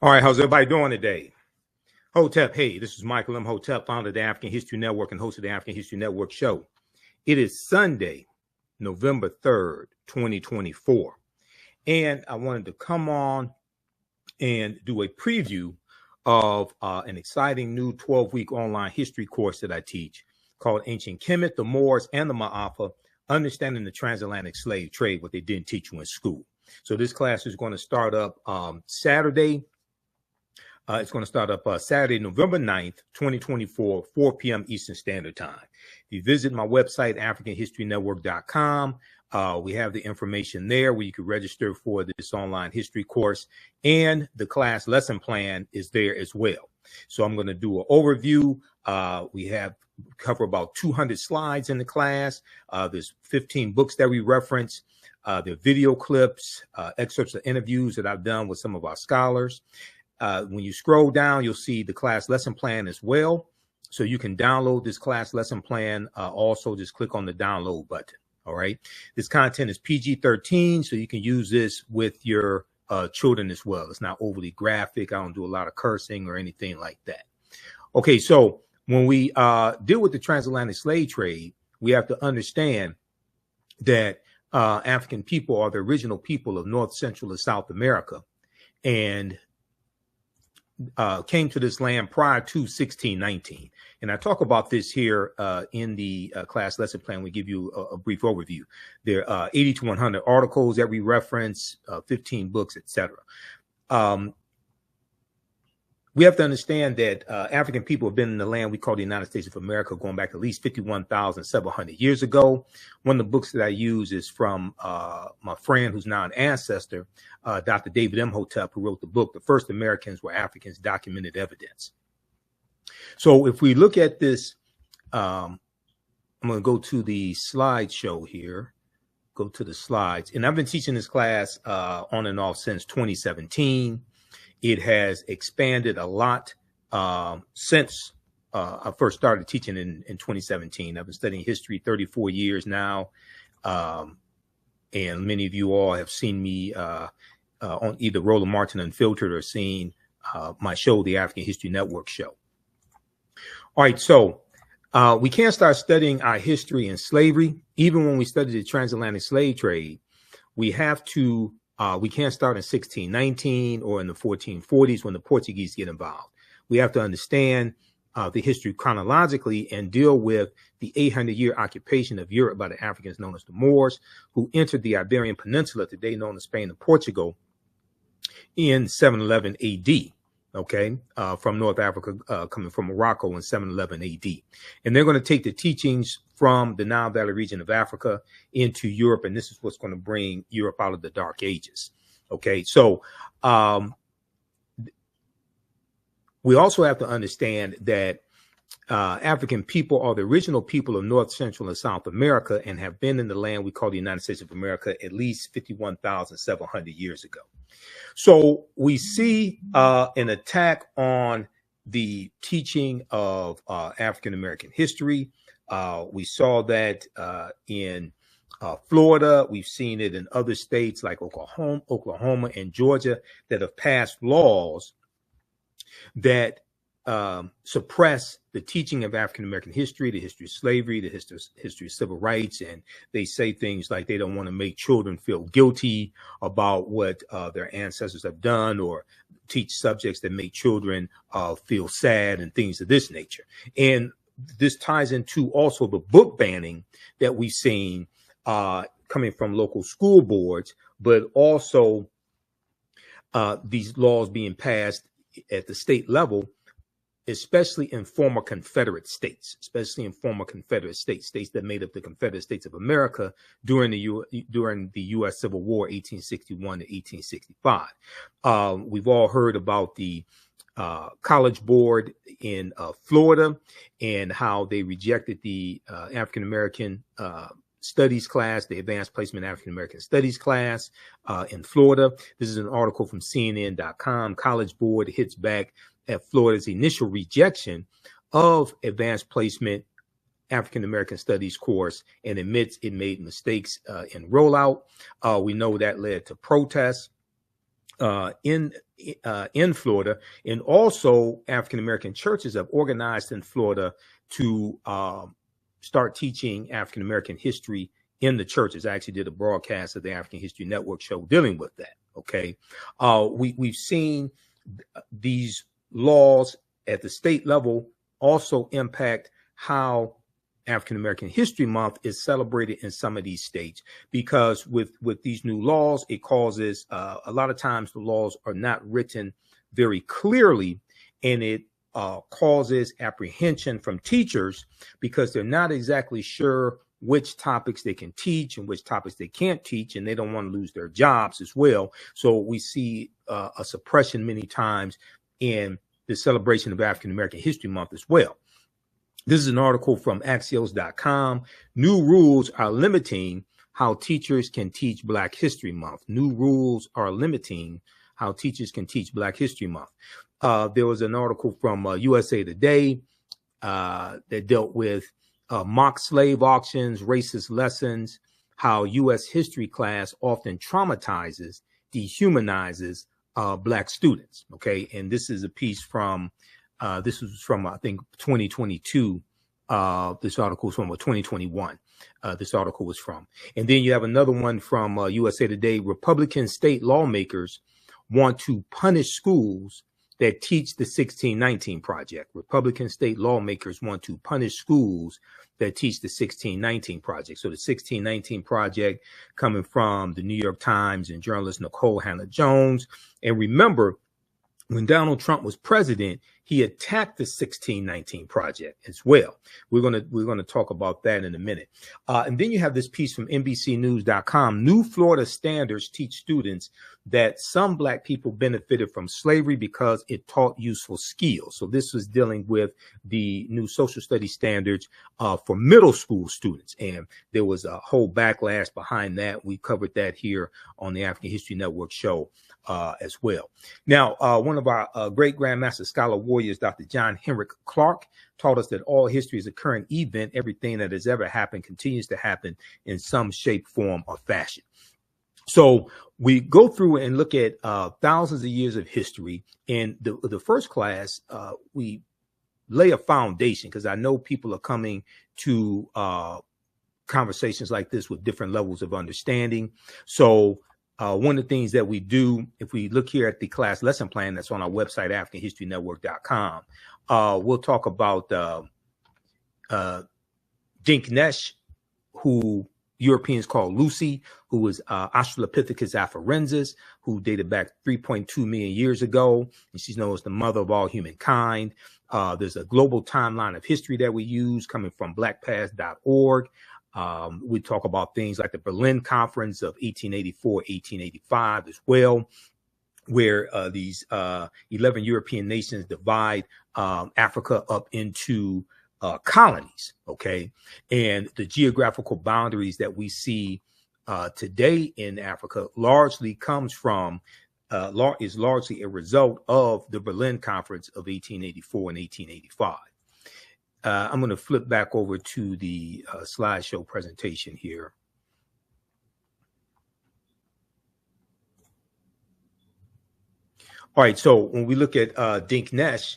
All right, how's everybody doing today? Hotep, hey, this is Michael Imhotep, founder of the African History Network and host of the African History Network show. It is Sunday, November 3rd, 2024. And I wanted to come on and do a preview of an exciting new 12-week online history course that I teach called Ancient Kemet, the Moors, and the Ma'afa, Understanding the Transatlantic Slave Trade, what they didn't teach you in school. So this class is going to start up Saturday. It's going to start up Saturday, November 9th, 2024, 4 p.m. Eastern Standard Time. If you visit my website, AfricanHistoryNetwork.com, we have the information there where you can register for this online history course, and the class lesson plan is there as well. So I'm going to do an overview. We have cover about 200 slides in the class. There's 15 books that we reference. There are video clips, excerpts of interviews that I've done with some of our scholars. When you scroll down, you'll see the class lesson plan as well. So you can download this class lesson plan. Also, just click on the download button. All right. This content is PG-13, so you can use this with your children as well. It's not overly graphic. I don't do a lot of cursing or anything like that. Okay. So when we deal with the transatlantic slave trade, we have to understand that African people are the original people of North, Central, and South America, and came to this land prior to 1619. And I talk about this here in the class lesson plan. We give you a brief overview. There are 80 to 100 articles that we reference, 15 books, etc. We have to understand that African people have been in the land we call the United States of America going back at least 51,700 years ago. One of the books that I use is from my friend who's now an ancestor, Dr. David Imhotep, who wrote the book, The First Americans Were Africans, Documented Evidence. So if we look at this, I'm going to go to the slideshow here, go to the slides. And I've been teaching this class on and off since 2017. It has expanded a lot since I first started teaching in 2017. I've been studying history 34 years now. And many of you all have seen me on either Roland Martin Unfiltered or seen my show, the African History Network show. All right, so we can't start studying our history in slavery. Even when we study the transatlantic slave trade, we have to we can't start in 1619 or in the 1440s when the Portuguese get involved. We have to understand the history chronologically and deal with the 800-year occupation of Europe by the Africans known as the Moors, who entered the Iberian Peninsula, today known as Spain and Portugal, in 711 AD. Okay, from North Africa, coming from Morocco in 711 AD. And they're going to take the teachings from the Nile Valley region of Africa into Europe, and this is what's going to bring Europe out of the Dark Ages. Okay, so we also have to understand that African people are the original people of North, Central, and South America and have been in the land we call the United States of America at least 51,700 years ago. So we see an attack on the teaching of African American history. We saw that in Florida. We've seen it in other states like Oklahoma and Georgia that have passed laws that suppress the teaching of African American history, the history of slavery, the history of civil rights. And they say things like they don't want to make children feel guilty about what their ancestors have done, or teach subjects that make children feel sad and things of this nature. And this ties into also the book banning that we've seen coming from local school boards, but also these laws being passed at the state level, especially in former Confederate states, states that made up the Confederate States of America during the U.S. Civil War, 1861 to 1865. We've all heard about the College Board in Florida and how they rejected the African American Studies class, the Advanced Placement African American Studies class in Florida. This is an article from CNN.com. College Board hits back at Florida's initial rejection of Advanced Placement African American Studies course and admits it made mistakes in rollout. We know that led to protests. in Florida, and also African American churches have organized in Florida to start teaching African American history in the churches. I actually did a broadcast of the African History Network show dealing with that. Okay, we've seen these laws at the state level also impact how African American History Month is celebrated in some of these states, because with these new laws, it causes a lot of times the laws are not written very clearly, and it causes apprehension from teachers because they're not exactly sure which topics they can teach and which topics they can't teach, and they don't want to lose their jobs as well. So we see a suppression many times in the celebration of African American History Month as well. This is an article from Axios.com. New rules are limiting how teachers can teach Black History Month. New rules are limiting how teachers can teach Black History Month. There was an article from USA Today that dealt with mock slave auctions, racist lessons, how U.S. history class often traumatizes, dehumanizes Black students. Okay, and this is a piece from this was from, I think, 2022. This article was from 2021. This article was from. And then you have another one from USA Today. Republican state lawmakers want to punish schools that teach the 1619 Project. Republican state lawmakers want to punish schools that teach the 1619 Project. So the 1619 Project, coming from the New York Times and journalist Nicole Hannah-Jones. And remember, when Donald Trump was president, he attacked the 1619 Project as well. We're gonna talk about that in a minute. And then you have this piece from NBCnews.com. New Florida standards teach students that some Black people benefited from slavery because it taught useful skills. So this was dealing with the new social studies standards for middle school students. And there was a whole backlash behind that. We covered that here on the African History Network show as well. Now, one of our great Grandmaster Scholar Warriors, Dr. John Henrik Clarke, taught us that all history is a current event. Everything that has ever happened continues to happen in some shape, form, or fashion. So we go through and look at thousands of years of history. In the first class, we lay a foundation, because I know people are coming to conversations like this with different levels of understanding. So one of the things that we do, if we look here at the class lesson plan that's on our website, AfricanHistoryNetwork.com, we'll talk about Dinknesh, who Europeans call Lucy, who was Australopithecus afarensis, who dated back 3.2 million years ago, and she's known as the mother of all humankind. There's a global timeline of history that we use coming from blackpast.org. We talk about things like the Berlin Conference of 1884, 1885 as well, where these 11 European nations divide Africa up into colonies, okay? And the geographical boundaries that we see today in Africa largely comes from, is largely a result of the Berlin Conference of 1884 and 1885. I'm going to flip back over to the slideshow presentation here. All right, so when we look at Dinknesh,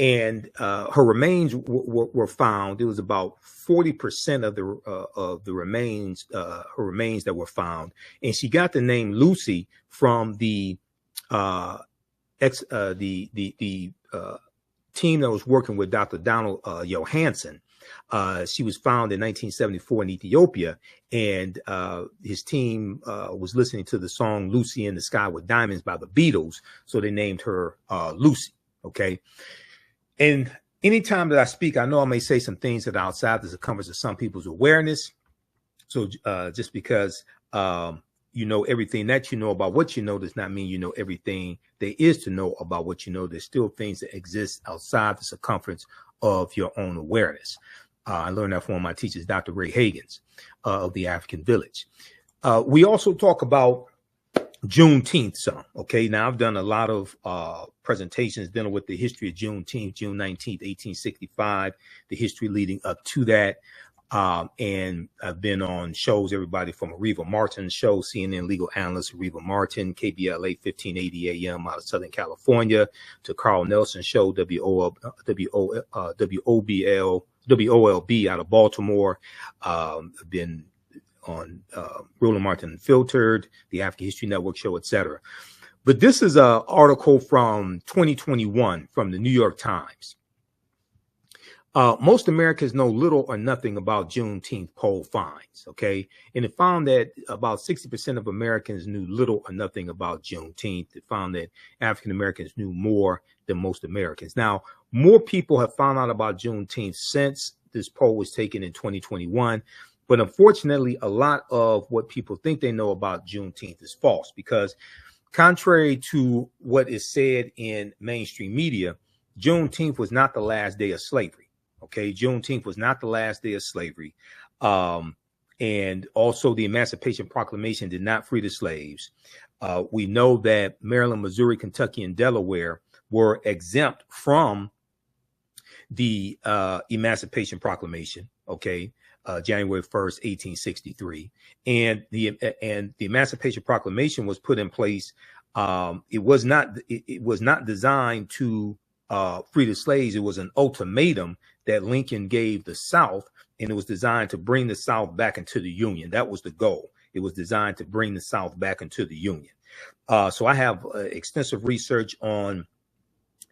and her remains were found, it was about 40% of the remains, her remains that were found, and she got the name Lucy from the team that was working with Dr. Donald Johansen. She was found in 1974 in Ethiopia, and his team was listening to the song Lucy in the Sky with Diamonds by the Beatles, so they named her Lucy, okay? And anytime that I speak, I know I may say some things that are outside the circumference of some people's awareness. So just because you know everything that you know about what you know does not mean you know everything there is to know about what you know. There's still things that exist outside the circumference of your own awareness. I learned that from one of my teachers, Dr. Ray Hagins of the African Village. We also talk about Juneteenth some. Okay, now I've done a lot of presentations dealing with the history of Juneteenth, June 19th, 1865, the history leading up to that. And I've been on shows, everybody from Areva Martin's show, CNN legal analyst Areva Martin, KBLA 1580 AM out of Southern California, to Carl Nelson's show, WOLB out of Baltimore. I've been on Roland Martin Unfiltered, the African History Network show, etc. But this is an article from 2021 from the New York Times. Most Americans know little or nothing about Juneteenth poll finds, okay? And it found that about 60% of Americans knew little or nothing about Juneteenth. It found that African Americans knew more than most Americans. Now, more people have found out about Juneteenth since this poll was taken in 2021. But unfortunately, a lot of what people think they know about Juneteenth is false, because contrary to what is said in mainstream media, Juneteenth was not the last day of slavery. Okay, Juneteenth was not the last day of slavery. And also the Emancipation Proclamation did not free the slaves. We know that Maryland, Missouri, Kentucky, and Delaware were exempt from the Emancipation Proclamation. Okay. January 1st, 1863. And the Emancipation Proclamation was put in place. It was not designed to free the slaves. It was an ultimatum that Lincoln gave the South, and it was designed to bring the South back into the Union. That was the goal. It was designed to bring the South back into the Union. So I have extensive research on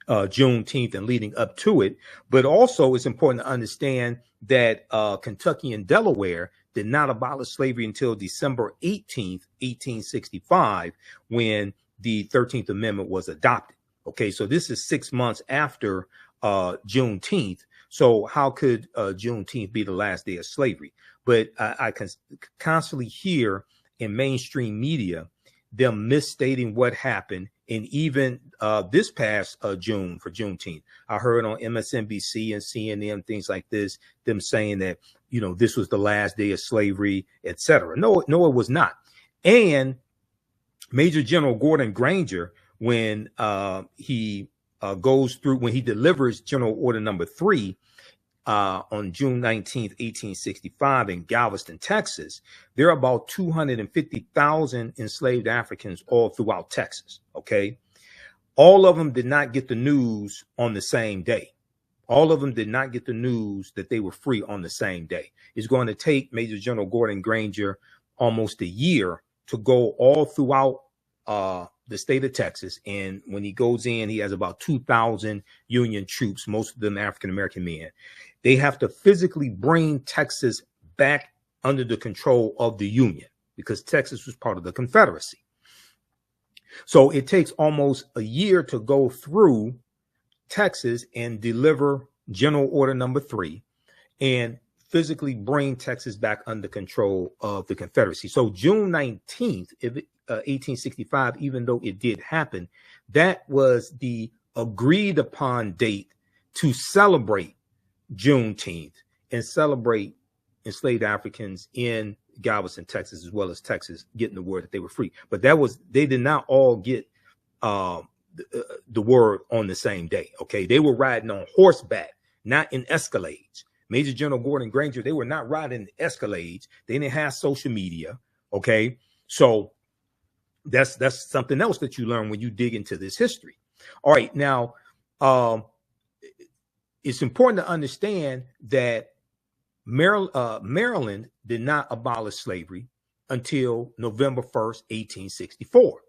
Juneteenth and leading up to it. But also it's important to understand that Kentucky and Delaware did not abolish slavery until December 18th, 1865, when the 13th Amendment was adopted. Okay, so this is 6 months after Juneteenth. So how could Juneteenth be the last day of slavery? But I can constantly hear in mainstream media them misstating what happened. And even this past June for Juneteenth, I heard on MSNBC and CNN, things like this, them saying that, you know, this was the last day of slavery, etc. No, it was not. And Major General Gordon Granger, when he delivers General Order Number 3 on June 19th, 1865 in Galveston, Texas, there are about 250,000 enslaved Africans all throughout Texas. Okay. All of them did not get the news on the same day. All of them did not get the news that they were free on the same day. It's going to take Major General Gordon Granger almost a year to go all throughout the state of Texas. And when he goes in, he has about 2,000 Union troops, most of them African-American men. They have to physically bring Texas back under the control of the Union, because Texas was part of the Confederacy. So it takes almost a year to go through Texas and deliver General Order Number 3 and physically bring Texas back under control of the Confederacy. So June 19th, 1865, even though it did happen, that was the agreed upon date to celebrate Juneteenth and celebrate enslaved Africans in Galveston, Texas, as well as Texas getting the word that they were free. But they did not all get the word on the same day. Okay, they were riding on horseback, not in Escalades. Major General Gordon Granger, they were not riding in Escalades. They didn't have social media. Okay, so that's something else that you learn when you dig into this history. All right, now it's important to understand that Maryland did not abolish slavery until November 1st, 1864.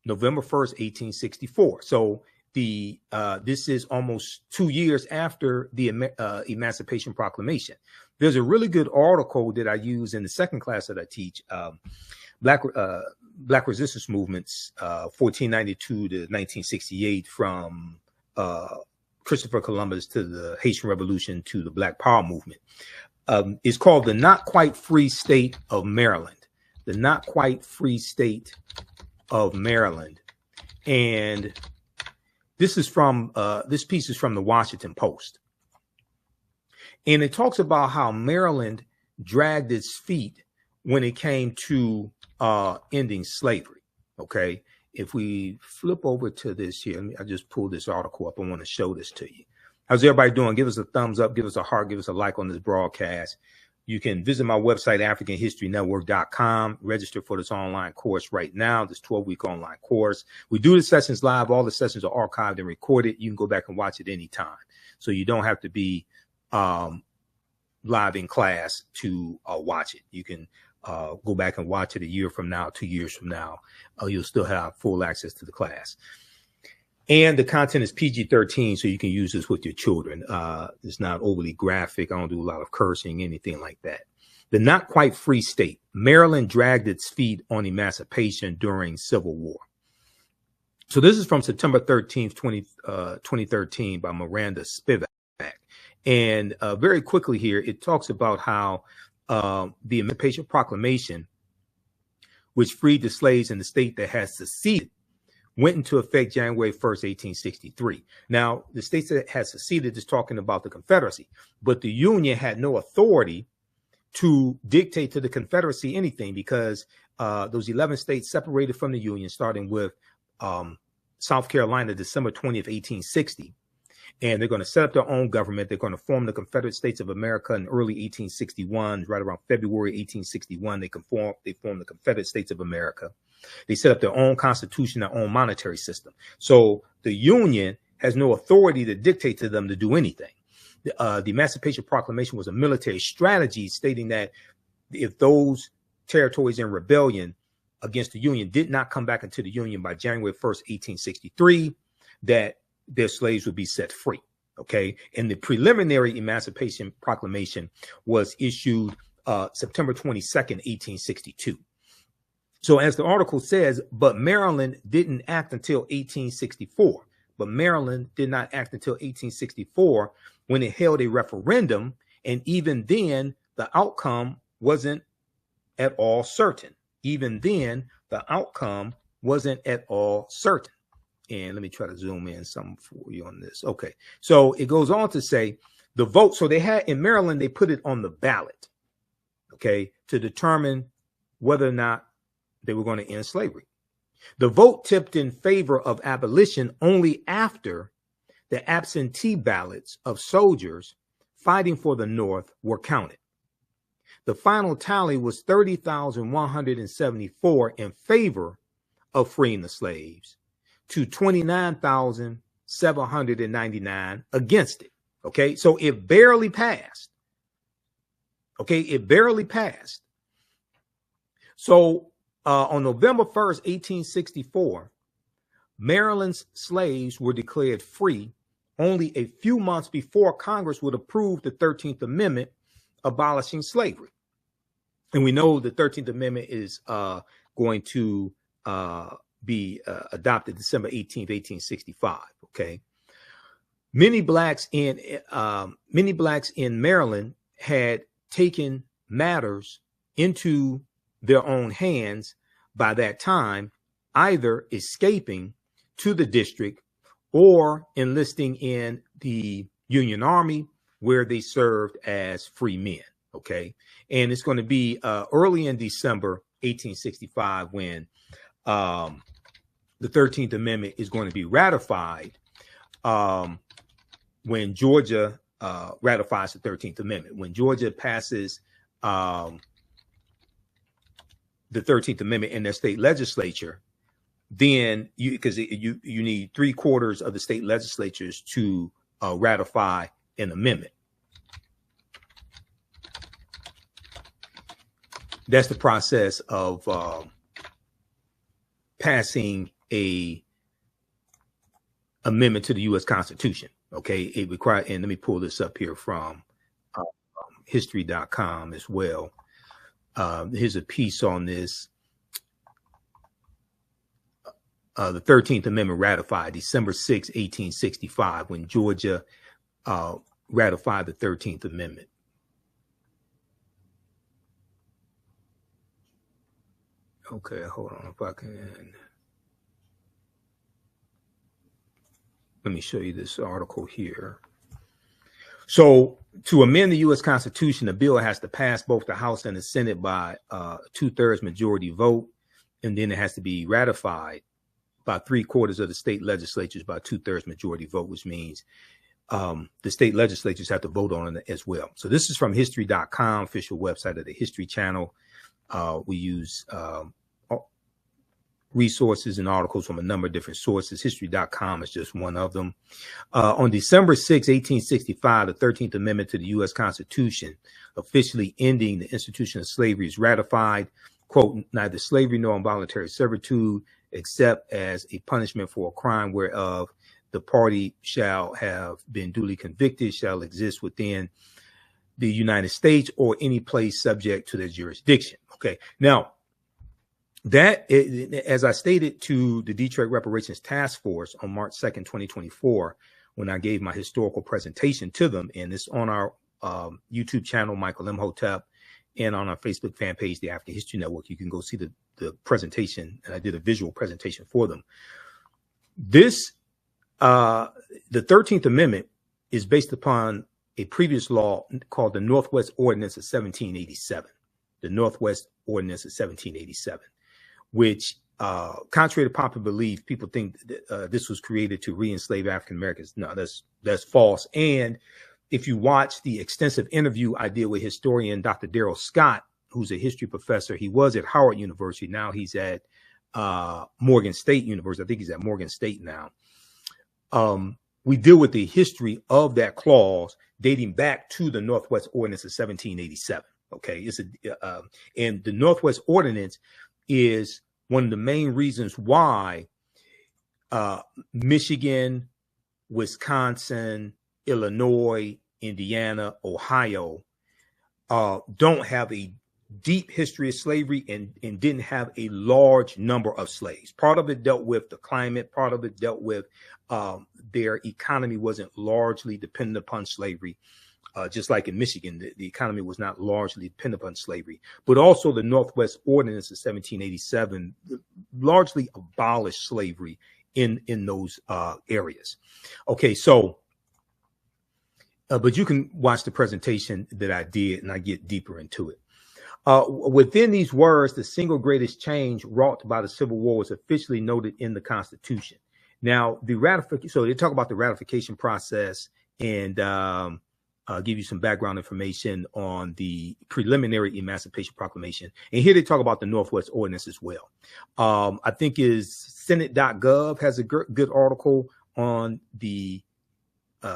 November 1st, 1864. So this is almost 2 years after the Emancipation Proclamation. There's a really good article that I use in the second class that I teach, Black Resistance Movements, 1492 to 1968, from Christopher Columbus to the Haitian Revolution to the Black Power movement. It's called The Not Quite Free State of Maryland. The Not Quite Free State of Maryland. And this is from this piece is from the Washington Post. And it talks about how Maryland dragged its feet when it came to ending slavery. Okay. If we flip over to this here, I just pulled this article up. I want to show this to you. How's everybody doing? Give us a thumbs up, give us a heart, give us a like on this broadcast. You can visit my website, AfricanHistoryNetwork.com. Register for this online course right now, this 12-week online course. We do the sessions live. All the sessions are archived and recorded. You can go back and watch it anytime. So you don't have to be live in class to watch it. You can go back and watch it a year from now, 2 years from now. You'll still have full access to the class. And the content is PG-13, so you can use this with your children. It's not overly graphic. I don't do a lot of cursing, anything like that. The not quite free state. Maryland dragged its feet on emancipation during Civil War. So this is from September 13th, 2013 by Miranda Spivak. And very quickly here, it talks about how the Emancipation Proclamation, which freed the slaves in the state that had seceded, went into effect January 1st, 1863. Now, the states that had seceded is talking about the Confederacy, but the Union had no authority to dictate to the Confederacy anything because those 11 states separated from the Union, starting with South Carolina, December 20th, 1860. And they're going to set up their own government. They're going to form the Confederate States of America in early 1861. Right around February 1861, they form the Confederate States of America. They set up their own constitution, their own monetary system. So the Union has no authority to dictate to them to do anything. The Emancipation Proclamation was a military strategy stating that if those territories in rebellion against the Union did not come back into the Union by January 1st, 1863, that their slaves would be set free. Okay. And the preliminary Emancipation Proclamation was issued September 22nd, 1862. So as the article says, but Maryland didn't act until 1864. But Maryland did not act until 1864 when it held a referendum. And even then, the outcome wasn't at all certain. Even then, the outcome wasn't at all certain. And let me try to zoom in some for you on this. Okay. So it goes on to say the vote. So they had in Maryland, they put it on the ballot, okay, to determine whether or not they were going to end slavery. The vote tipped in favor of abolition only after the absentee ballots of soldiers fighting for the North were counted. The final tally was 30,174 in favor of freeing the slaves to 29,799 against it. Okay, so it barely passed. Okay, it barely passed. So on November 1st, 1864, Maryland's slaves were declared free only a few months before Congress would approve the 13th Amendment abolishing slavery. And we know the 13th Amendment is going to be adopted December 18th, 1865. Okay. Many blacks in Maryland had taken matters into their own hands by that time, either escaping to the district or enlisting in the Union Army, where they served as free men. Okay. And it's going to be early in December 1865 when the 13th Amendment is going to be ratified, when Georgia ratifies the 13th Amendment. When Georgia passes the 13th Amendment in their state legislature, then you need 3/4 of the state legislatures to ratify an amendment. That's the process of passing a amendment to the U.S. Constitution. Okay, it requires, and let me pull this up here from history.com as well. Here's a piece on this. The 13th Amendment ratified December 6, 1865, when Georgia ratified the 13th Amendment. Okay, hold on if I can. Let me show you this article here. So to amend the U.S. Constitution, the bill has to pass both the House and the Senate by 2/3 majority vote, and then it has to be ratified by 3/4 of the state legislatures by 2/3 majority vote, which means the state legislatures have to vote on it as well. So this is from history.com, official website of the History Channel. We use resources and articles from a number of different sources. History.com is just one of them. On December 6, 1865, the 13th Amendment to the U.S. Constitution, officially ending the institution of slavery, is ratified. Quote, neither slavery nor involuntary servitude, except as a punishment for a crime whereof the party shall have been duly convicted, shall exist within the United States or any place subject to their jurisdiction. Okay. Now, that, as I stated to the Detroit Reparations Task Force on March 2nd, 2024, when I gave my historical presentation to them, and it's on our YouTube channel, Michael Imhotep, and on our Facebook fan page, the African History Network, you can go see the presentation, and I did a visual presentation for them. This, the 13th Amendment is based upon a previous law called the Northwest Ordinance of 1787. The Northwest Ordinance of 1787. Which, contrary to popular belief, people think that, this was created to re-enslave African Americans. No, that's false. And if you watch the extensive interview I did with historian Dr. Darrell Scott, who's a history professor, he was at Howard University. Now he's at Morgan State University. I think he's at Morgan State now. We deal with the history of that clause dating back to the Northwest Ordinance of 1787. Okay, it's and the Northwest Ordinance is one of the main reasons why Michigan, Wisconsin, Illinois, Indiana, Ohio don't have a deep history of slavery and didn't have a large number of slaves. Part of it dealt with the climate. Part of it dealt with their economy wasn't largely dependent upon slavery. Just like in Michigan, the economy was not largely dependent upon slavery, but also the Northwest Ordinance of 1787 largely abolished slavery in those areas. Okay, so, but you can watch the presentation that I did and I get deeper into it. Within these words, the single greatest change wrought by the Civil War was officially noted in the Constitution. Now, the ratification, so they talk about the ratification process and give you some background information on the preliminary Emancipation Proclamation. And here they talk about the Northwest Ordinance as well. I think is Senate.gov has a good article on the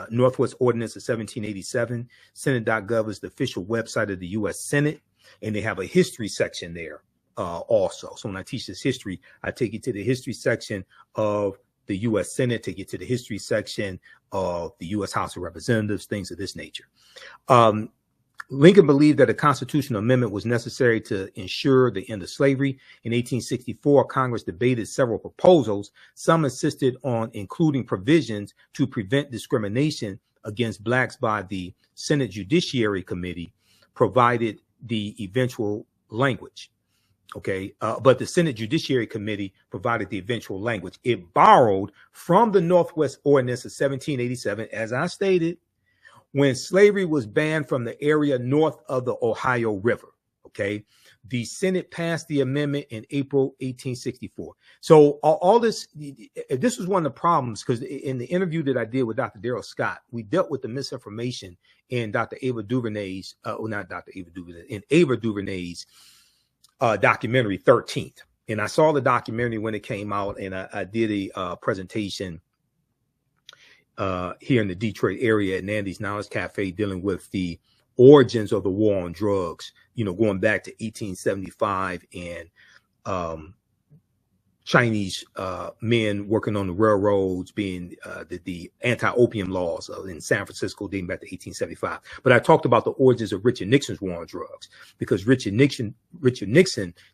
Northwest Ordinance of 1787. Senate.gov is the official website of the U.S. Senate, and they have a history section there also. So when I teach this history, I take you to the history section of the U.S. Senate, take you to the history section of the U.S. House of Representatives, things of this nature. Lincoln believed that a constitutional amendment was necessary to ensure the end of slavery. In 1864, Congress debated several proposals. Some insisted on including provisions to prevent discrimination against blacks by the Senate Judiciary Committee, provided the eventual language. Okay, but the Senate Judiciary Committee provided the eventual language. It borrowed from the Northwest Ordinance of 1787, as I stated, when slavery was banned from the area north of the Ohio River. Okay, the Senate passed the amendment in April 1864. So all this was one of the problems, because in the interview that I did with Dr. Darrell Scott, we dealt with the misinformation in Dr. Ava DuVernay's, not Dr. Ava DuVernay, in Ava DuVernay's documentary 13th. And I saw the documentary when it came out, and I did a presentation here in the Detroit area at Nandy's Knowledge Cafe dealing with the origins of the war on drugs, you know, going back to 1875 and Chinese men working on the railroads, being the anti-opium laws in San Francisco dating back to 1875. But I talked about the origins of Richard Nixon's war on drugs, because Richard Nixon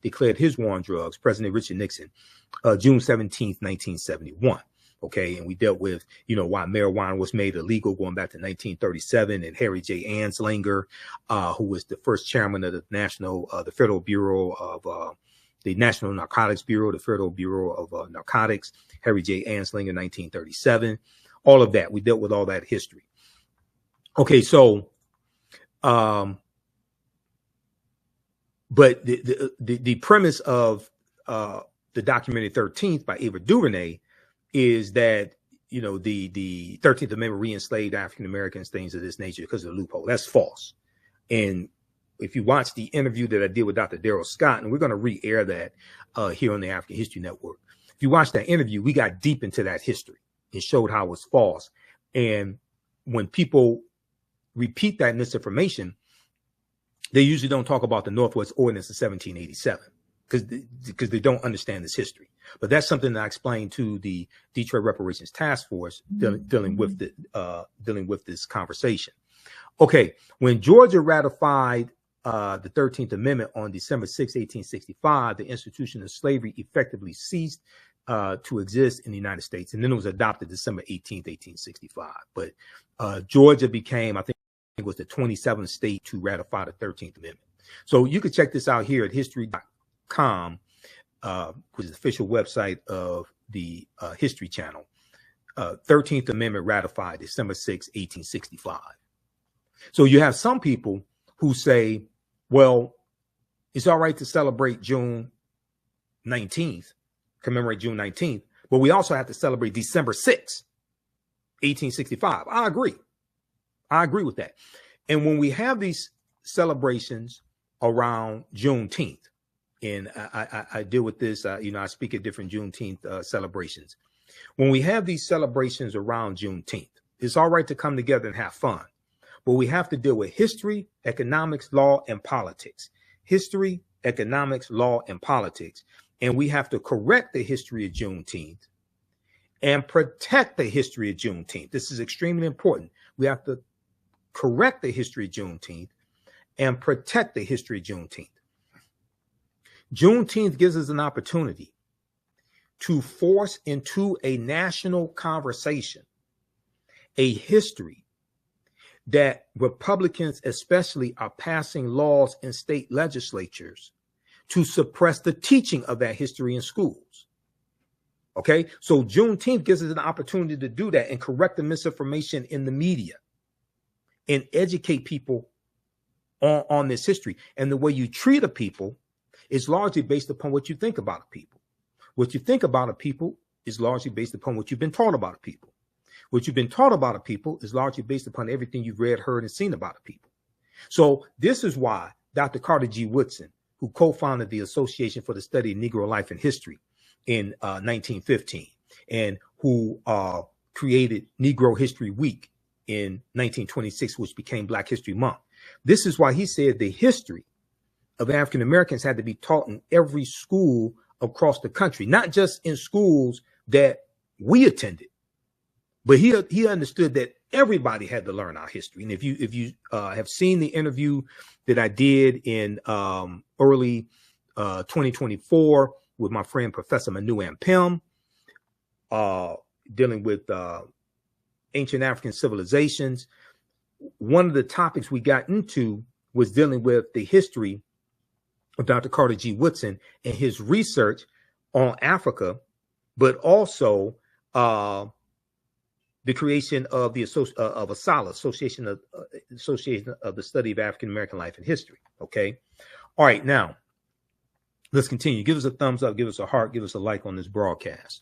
declared his war on drugs, President Richard Nixon, June 17th, 1971. Okay, and we dealt with, you know, why marijuana was made illegal going back to 1937, and Harry J. Anslinger, who was the first chairman of the Federal Bureau of the National Narcotics Bureau, the Federal Bureau of Narcotics, Harry J. Anslinger, 1937. All of that, we dealt with all that history. Okay, so, but the premise of the documentary 13th by Ava DuVernay is that, the 13th Amendment re-enslaved African Americans, things of this nature because of the loophole. That's false. And if you watch the interview that I did with Dr. Daryl Scott, and we're going to re-air that here on the African History Network. If you watch that interview, we got deep into that history. It showed how it was false. And when people repeat that misinformation, they usually don't talk about the Northwest Ordinance of 1787 because they don't understand this history. But that's something that I explained to the Detroit Reparations Task Force dealing with this conversation. Okay, when Georgia ratified the 13th Amendment on December 6, 1865, the institution of slavery effectively ceased to exist in the United States. And then it was adopted December 18th, 1865. But Georgia became, I think it was the 27th state to ratify the 13th Amendment. So you can check this out here at history.com, which is the official website of the History Channel. 13th Amendment ratified December 6, 1865. So you have some people who say, well, it's all right to celebrate June 19th, commemorate June 19th, but we also have to celebrate December 6th, 1865. I agree. I agree with that. And when we have these celebrations around Juneteenth, and I deal with this, I speak at different Juneteenth celebrations. When we have these celebrations around Juneteenth, it's all right to come together and have fun, but we have to deal with history, economics, law, and politics. History, economics, law, and politics. And we have to correct the history of Juneteenth and protect the history of Juneteenth. This is extremely important. We have to correct the history of Juneteenth and protect the history of Juneteenth. Juneteenth gives us an opportunity to force into a national conversation a history that Republicans especially are passing laws in state legislatures to suppress the teaching of that history in schools. Okay, so Juneteenth gives us an opportunity to do that and correct the misinformation in the media and educate people on this history. And the way you treat a people is largely based upon what you think about a people. What you think about a people is largely based upon what you've been taught about a people. What you've been taught about a people is largely based upon everything you've read, heard, and seen about a people. So this is why Dr. Carter G. Woodson, who co-founded the Association for the Study of Negro Life and History in 1915, and who created Negro History Week in 1926, which became Black History Month. This is why he said the history of African Americans had to be taught in every school across the country, not just in schools that we attended, but he understood that everybody had to learn our history. And if you have seen the interview that I did in early 2024 with my friend Professor Manu Ampem, dealing with ancient African civilizations, one of the topics we got into was dealing with the history of Dr. Carter G. Woodson and his research on Africa, but also the creation of the ASALH, Association of the Study of African American Life and History. Okay, all right, now let's continue. Give us a thumbs up, give us a heart, give us a like on this broadcast.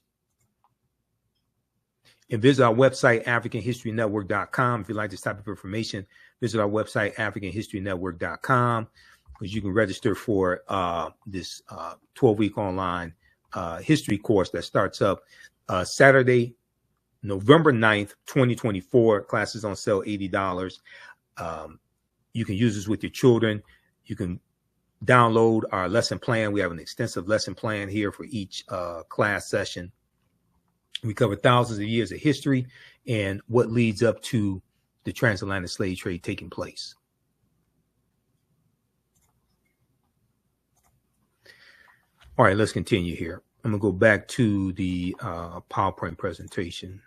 And visit our website, AfricanHistoryNetwork.com. If you'd like this type of information, visit our website, AfricanHistoryNetwork.com, because you can register for this 12-week online history course that starts up Saturday, November 9th, 2024. Classes on sale, $80. You can use this with your children. You can download our lesson plan. We have an extensive lesson plan here for each class session. We cover thousands of years of history and what leads up to the transatlantic slave trade taking place. All right, let's continue here. I'm going to go back to the PowerPoint presentation.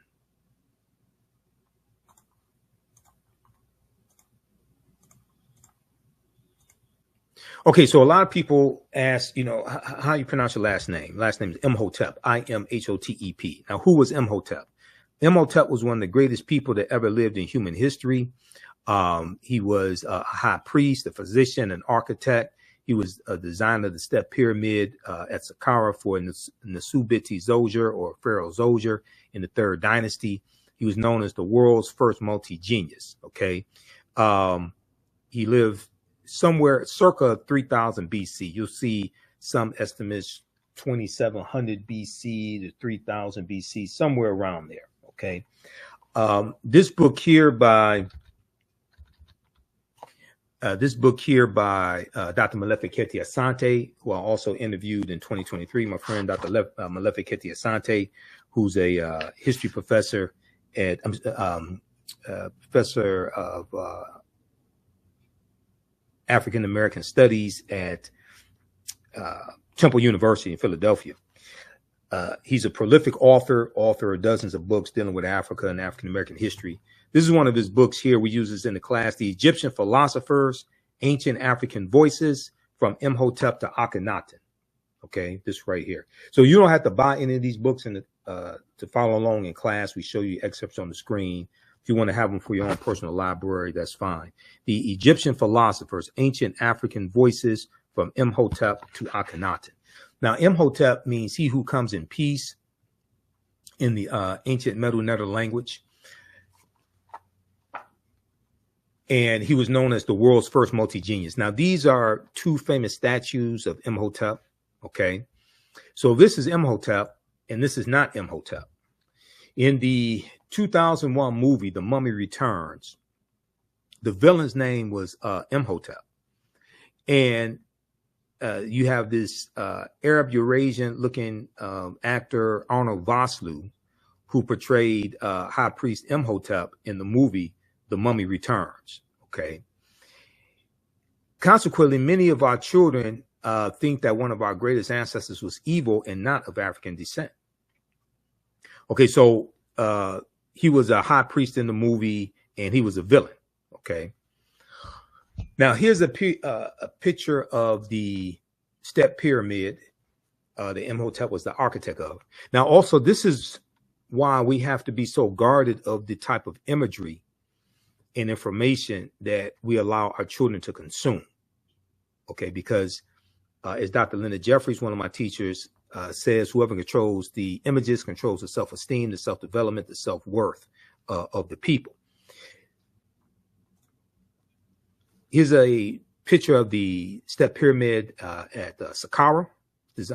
Okay, so a lot of people ask, how you pronounce your last name? Last name is Imhotep, I-M-H-O-T-E-P. Now, who was Imhotep? Imhotep was one of the greatest people that ever lived in human history. He was a high priest, a physician, an architect. He was a designer of the step pyramid at Saqqara for Nasubiti Zoger, or Pharaoh Zoger, in the Third Dynasty. He was known as the world's first multi-genius. Okay. He lived somewhere circa 3000 BC. You'll see some estimates 2700 BC to 3000 BC, somewhere around there. Okay. This book here by Dr. Malefe Keti Asante, who I also interviewed in 2023, my friend Dr. Malefe Keti Asante, who's a history professor at professor of African American Studies at Temple University in Philadelphia. He's a prolific author of dozens of books dealing with Africa and African American history. This is one of his books here. We use this in the class, The Egyptian Philosophers, Ancient African Voices, from Imhotep to Akhenaten. Okay, this right here. So you don't have to buy any of these books to follow along in class. We show you excerpts on the screen. If you want to have them for your own personal library, that's fine. The Egyptian Philosophers, Ancient African Voices, from Imhotep to Akhenaten. Now, Imhotep means he who comes in peace in the ancient Medu Neter language. And he was known as the world's first multi-genius. Now, these are two famous statues of Imhotep. Okay. So this is Imhotep, and this is not Imhotep. In the 2001 movie, The Mummy Returns, the villain's name was Imhotep. And you have this Arab Eurasian looking actor, Arnold Vosloo, who portrayed High Priest Imhotep in the movie The Mummy Returns. Okay. Consequently, many of our children think that one of our greatest ancestors was evil and not of African descent. Okay, so he was a high priest in the movie, and he was a villain. Okay. Now here's a picture of the step pyramid that Imhotep was the architect of. Now, also, this is why we have to be so guarded of the type of imagery and information that we allow our children to consume. Okay, because as Dr. Linda Jeffries, one of my teachers, says, whoever controls the images controls the self-esteem, the self-development, the self-worth of the people. Here's a picture of the step pyramid at Saqqara,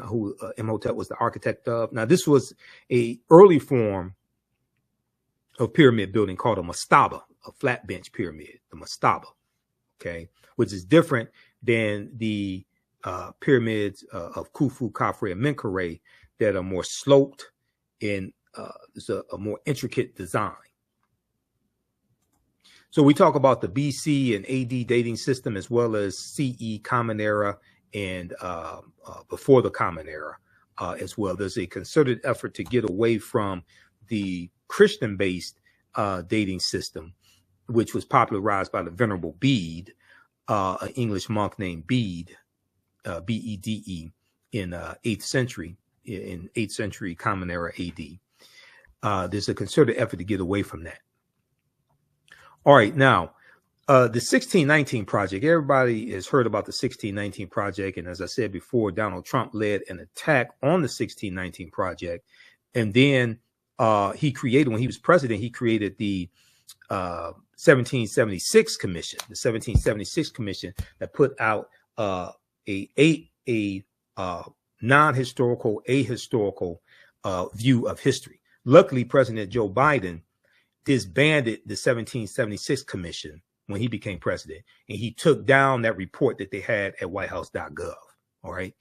who Imhotep was the architect of. Now, this was a early form of pyramid building called a mastaba, a flat bench pyramid, the mastaba, okay, which is different than the pyramids of Khufu, Khafre, and Menkaure that are more sloped and it's a more intricate design. So we talk about the BC and AD dating system, as well as CE, Common Era, and before the Common Era as well. There's a concerted effort to get away from the Christian-based dating system, which was popularized by the Venerable Bede, an English monk named Bede, B-E-D-E, in 8th century, in 8th century Common Era AD. There's a concerted effort to get away from that. All right, now, the 1619 Project, everybody has heard about the 1619 Project. And as I said before, Donald Trump led an attack on the 1619 Project. And then he created, when he was president, he created the 1776 Commission, the 1776 Commission that put out a non-historical, ahistorical view of history. Luckily, President Joe Biden disbanded the 1776 Commission when he became president, and he took down that report that they had at whitehouse.gov. All right.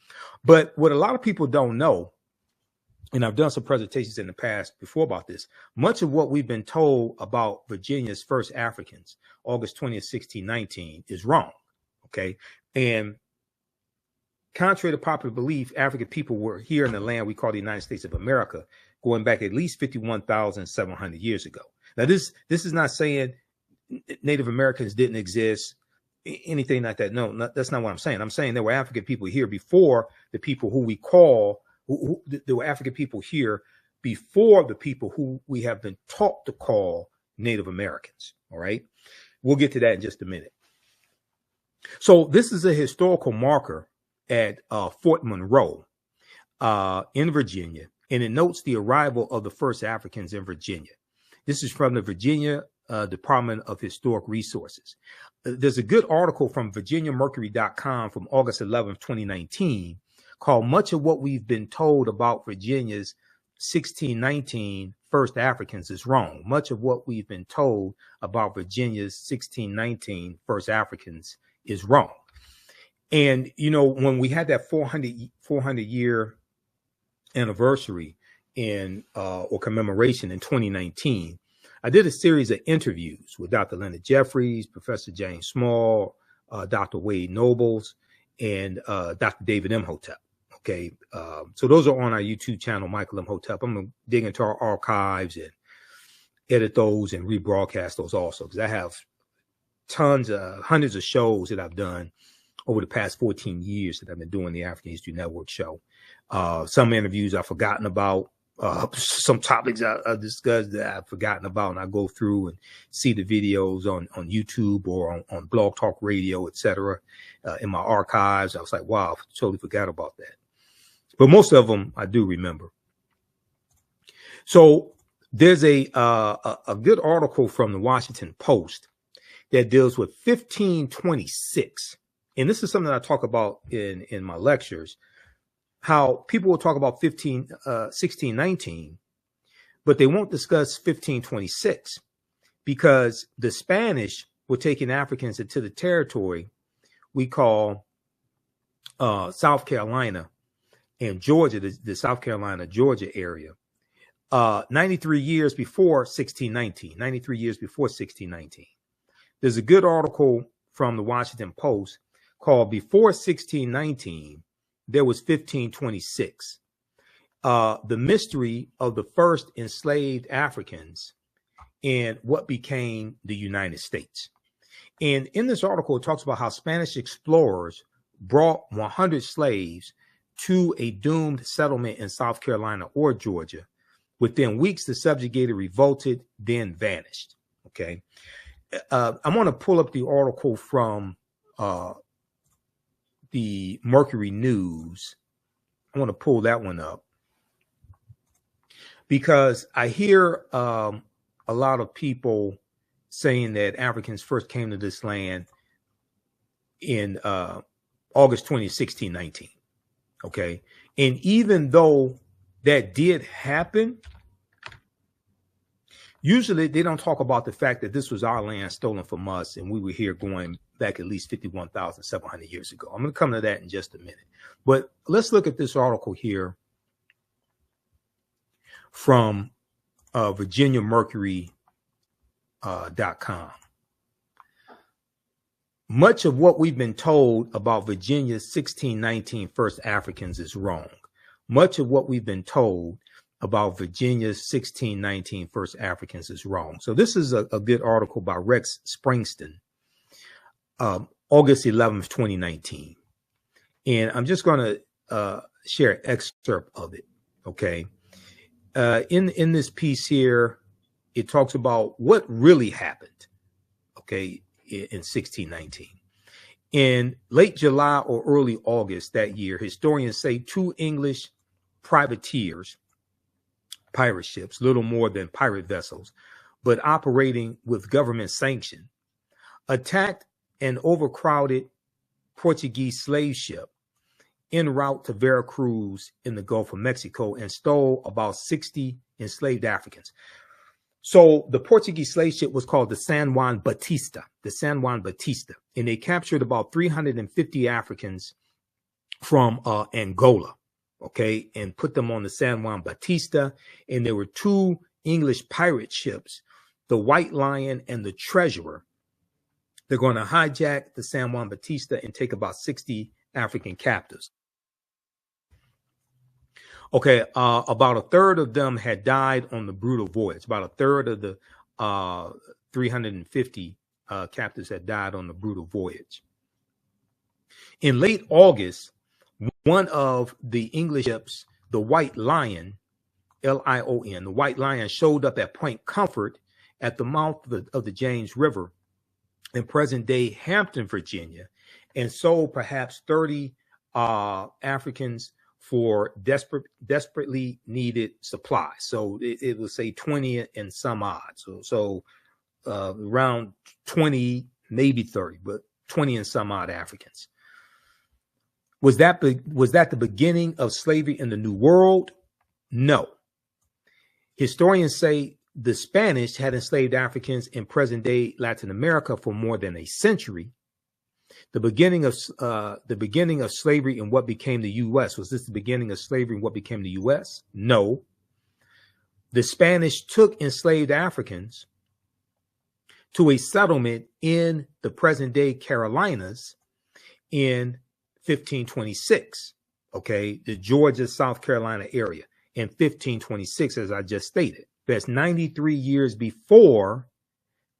But what a lot of people don't know, and I've done some presentations in the past before about this, much of what we've been told about Virginia's first Africans, August 20th, 1619, is wrong. Okay. And contrary to popular belief, African people were here in the land we call the United States of America, going back at least 51,700 years ago. Now, this is not saying Native Americans didn't exist, anything like that. No, that's not what I'm saying. I'm saying there were African people here before the people who we call, there were African people here before the people who we have been taught to call Native Americans. All right. We'll get to that in just a minute. So this is a historical marker at Fort Monroe in Virginia, and it notes the arrival of the first Africans in Virginia. This is from the Virginia Department of Historic Resources. There's a good article from VirginiaMercury.com from August 11th, 2019, called Much of What We've Been Told About Virginia's 1619 First Africans is Wrong. Much of what we've been told about Virginia's 1619 First Africans is wrong. And, you know, when we had that 400 year anniversary in or commemoration in 2019, I did a series of interviews with Dr. Leonard Jeffries, Professor James Small, Dr. Wade Nobles, and Dr. David Imhotep. Okay, so those are on our YouTube channel, Michael Imhotep. I'm going to dig into our archives and edit those and rebroadcast those also, because I have hundreds of shows that I've done over the past 14 years that I've been doing the African History Network show. Some interviews I've forgotten about, some topics I discussed that I've forgotten about, and I go through and see the videos on YouTube or on Blog Talk Radio, etc. In my archives. I was like, wow, I totally forgot about that. But most of them I do remember. So there's a good article from the Washington Post that deals with 1526. And this is something that I talk about in my lectures, how people will talk about 1619, but they won't discuss 1526 because the Spanish were taking Africans into the territory we call South Carolina and Georgia, the South Carolina, Georgia area, 93 years before 1619, 93 years before 1619. There's a good article from the Washington Post called Before 1619, There Was 1526. The mystery of the first enslaved Africans and what became the United States. And in this article, it talks about how Spanish explorers brought 100 slaves to a doomed settlement in South Carolina or Georgia. Within weeks, the subjugated revolted, then vanished. Okay. I want to pull up the article from the Mercury News. I want to pull that one up because I hear a lot of people saying that Africans first came to this land in August 20, 1619. Okay. And even though that did happen, usually they don't talk about the fact that this was our land stolen from us and we were here going back at least 51,700 years ago. I'm going to come to that in just a minute. But let's look at this article here from VirginiaMercury.com. Much of what we've been told about Virginia's 1619 first Africans is wrong. Much of what we've been told about Virginia's 1619 first Africans is wrong. So this is a good article by Rex Springston, August 11th, 2019. And I'm just going to share an excerpt of it. Okay. In this piece here, it talks about what really happened. Okay. In 1619. In late July or early August that year, historians say 2 English privateers, pirate ships, little more than pirate vessels, but operating with government sanction, attacked an overcrowded Portuguese slave ship en route to Veracruz in the Gulf of Mexico and stole about 60 enslaved Africans. So the Portuguese slave ship was called the San Juan Batista, and they captured about 350 Africans from Angola, okay, and put them on the San Juan Batista. And there were 2 English pirate ships, the White Lion and the Treasurer. They're going to hijack the San Juan Batista and take about 60 African captives. Okay, about a third of them had died on the brutal voyage. About a third of the 350 captives had died on the brutal voyage. In late August, one of the English ships, the White Lion, Lion, the White Lion, showed up at Point Comfort at the mouth of the James River in present-day Hampton, Virginia, and sold perhaps 30 Africans for desperately needed supplies. So it would say 20 and some odd. So around 20, maybe 30, but 20 and some odd Africans. Was that the beginning of slavery in the New World? No. Historians say the Spanish had enslaved Africans in present-day Latin America for more than a century. The beginning of slavery in what became the U.S. Was this the beginning of slavery in what became the U.S.? No. The Spanish took enslaved Africans to a settlement in the present-day Carolinas in 1526. Okay, the Georgia, South Carolina area in 1526, as I just stated. That's 93 years before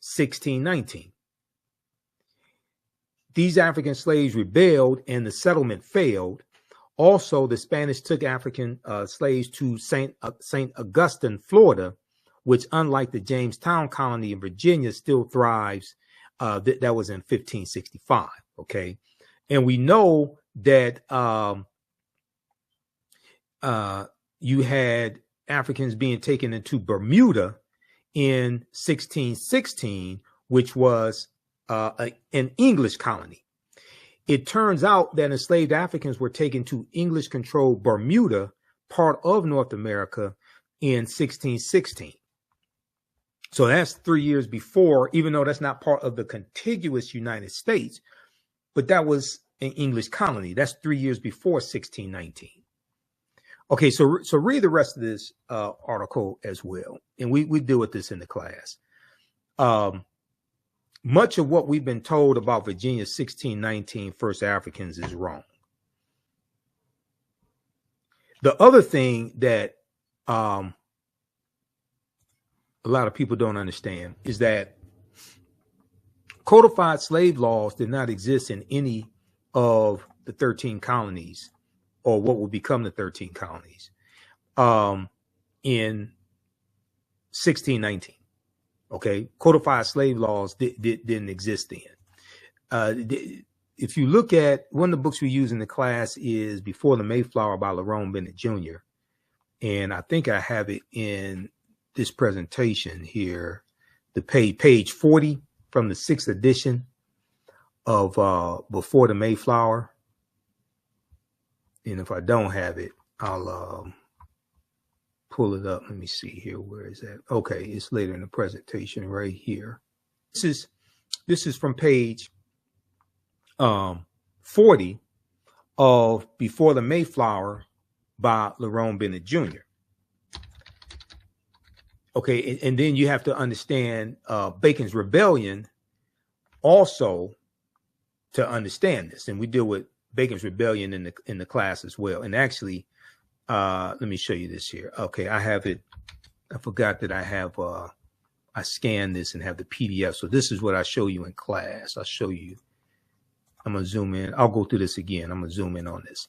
1619. These African slaves rebelled and the settlement failed. Also, the Spanish took African slaves to St. Augustine, Florida, which, unlike the Jamestown colony in Virginia, still thrives. That was in 1565. Okay. And we know that you had Africans being taken into Bermuda in 1616, which was an English colony. It turns out that enslaved Africans were taken to English-controlled Bermuda, part of North America, in 1616. So that's 3 years before, even though that's not part of the contiguous United States, but that was an English colony. That's 3 years before 1619. Okay, so read the rest of this article as well, and we deal with this in the class. Much of what we've been told about Virginia's 1619 first Africans is wrong. The other thing that a lot of people don't understand is that codified slave laws did not exist in any of the 13 colonies, or what would become the 13 colonies, in 1619. Okay, codified slave laws didn't exist then. If you look at one of the books we use in the class is Before the Mayflower by Lerone Bennett Jr. And I think I have it in this presentation here, the page 40 from the 6th edition of Before the Mayflower. And if I don't have it, I'll pull it up. Let me see here. Where is that? Okay, it's later in the presentation right here. This is from page 40 of Before the Mayflower by Lerone Bennett Jr. Okay, and then you have to understand Bacon's Rebellion also to understand this, and we deal with Bacon's Rebellion in the class as well. And actually, let me show you this here. Okay, I have it. I forgot that I have I scanned this and have the PDF. So this is what I show you in class. I'll show you. I'm gonna zoom in. I'll go through this again. I'm gonna zoom in on this.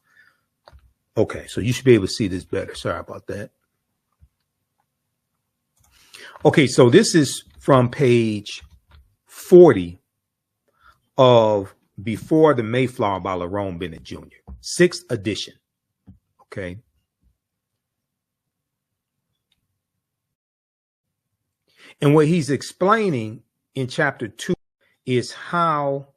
Okay, so you should be able to see this better. Sorry about that. Okay, so this is from page 40 of Before the Mayflower by Lerone Bennett Jr., 6th edition. Okay. And what he's explaining in chapter 2 is how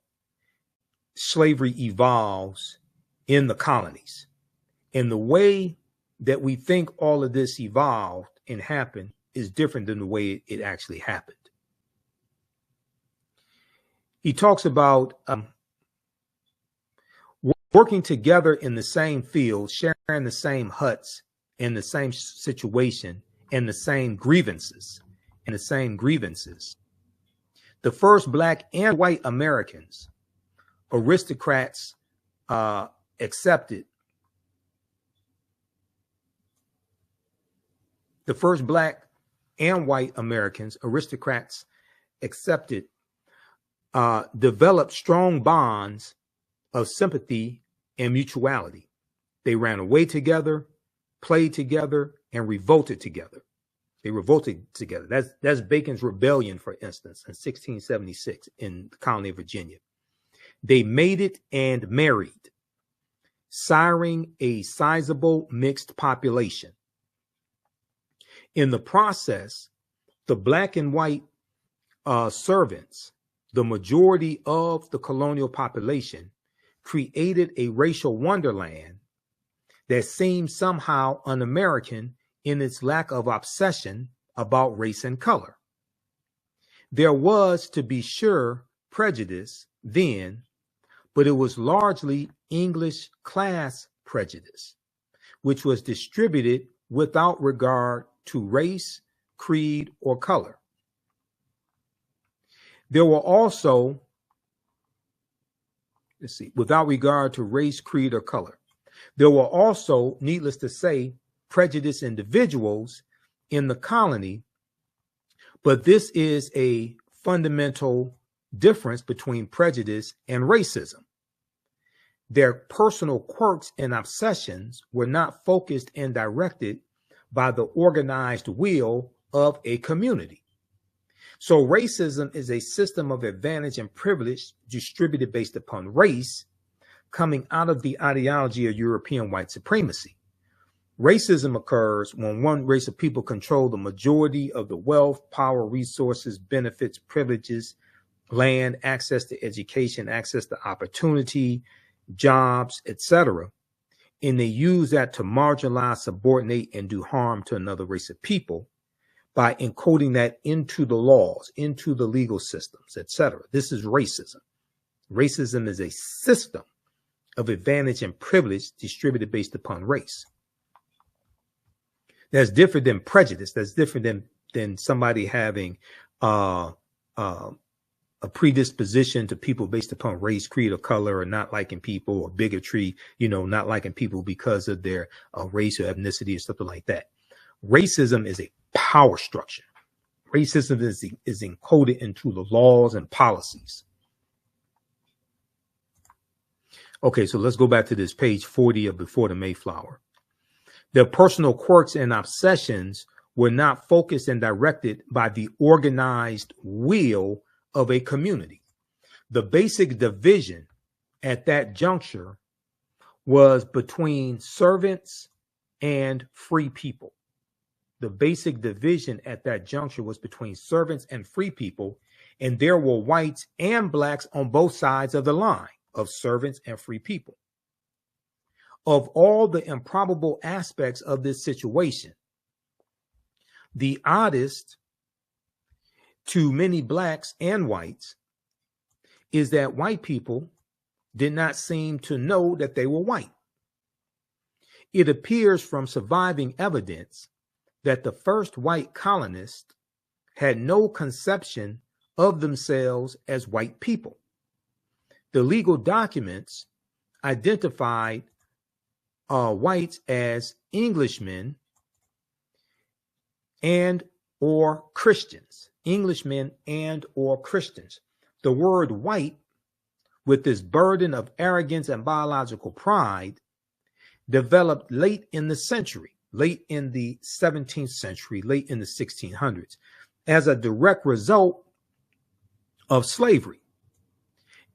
slavery evolves in the colonies. And the way that we think all of this evolved and happened is different than the way it actually happened. He talks about working together in the same field, sharing the same huts, in the same situation, and the same grievances. The first Black and white Americans, aristocrats, accepted. The first Black and white Americans, aristocrats, accepted, developed strong bonds of sympathy and mutuality. They ran away together, played together, and revolted together. They revolted together. That's Bacon's Rebellion, for instance, in 1676 in the colony of Virginia. They mated and married, siring a sizable mixed population. In the process, the black and white servants, the majority of the colonial population, created a racial wonderland that seemed somehow un-American in its lack of obsession about race and color. There was, to be sure, prejudice then, but it was largely English class prejudice, which was distributed without regard to race, creed, or color. There were also, without regard to race, creed, or color. There were also, needless to say, prejudiced individuals in the colony, but this is a fundamental difference between prejudice and racism. Their personal quirks and obsessions were not focused and directed by the organized will of a community. So racism is a system of advantage and privilege distributed based upon race, coming out of the ideology of European white supremacy. Racism occurs when one race of people control the majority of the wealth, power, resources, benefits, privileges, land, access to education, access to opportunity, jobs, etc. And they use that to marginalize, subordinate, and do harm to another race of people by encoding that into the laws, into the legal systems, etc. This is racism. Racism is a system of advantage and privilege distributed based upon race. That's different than prejudice. That's different than somebody having a predisposition to people based upon race, creed, or color, or not liking people, or bigotry, not liking people because of their race or ethnicity or something like that. Racism is a power structure. Racism is encoded into the laws and policies. Okay, so let's go back to this page 40 of Before the Mayflower. Their personal quirks and obsessions were not focused and directed by the organized will of a community. The basic division at that juncture was between servants and free people. The basic division at that juncture was between servants and free people, and there were whites and blacks on both sides of the line of servants and free people. Of all the improbable aspects of this situation, the oddest to many blacks and whites is that white people did not seem to know that they were white. It appears from surviving evidence that the first white colonists had no conception of themselves as white people. The legal documents identified whites as Englishmen and or Christians. Englishmen and or Christians. The word white, with this burden of arrogance and biological pride, developed late in the century, late in the 17th century, late in the 1600s, as a direct result of slavery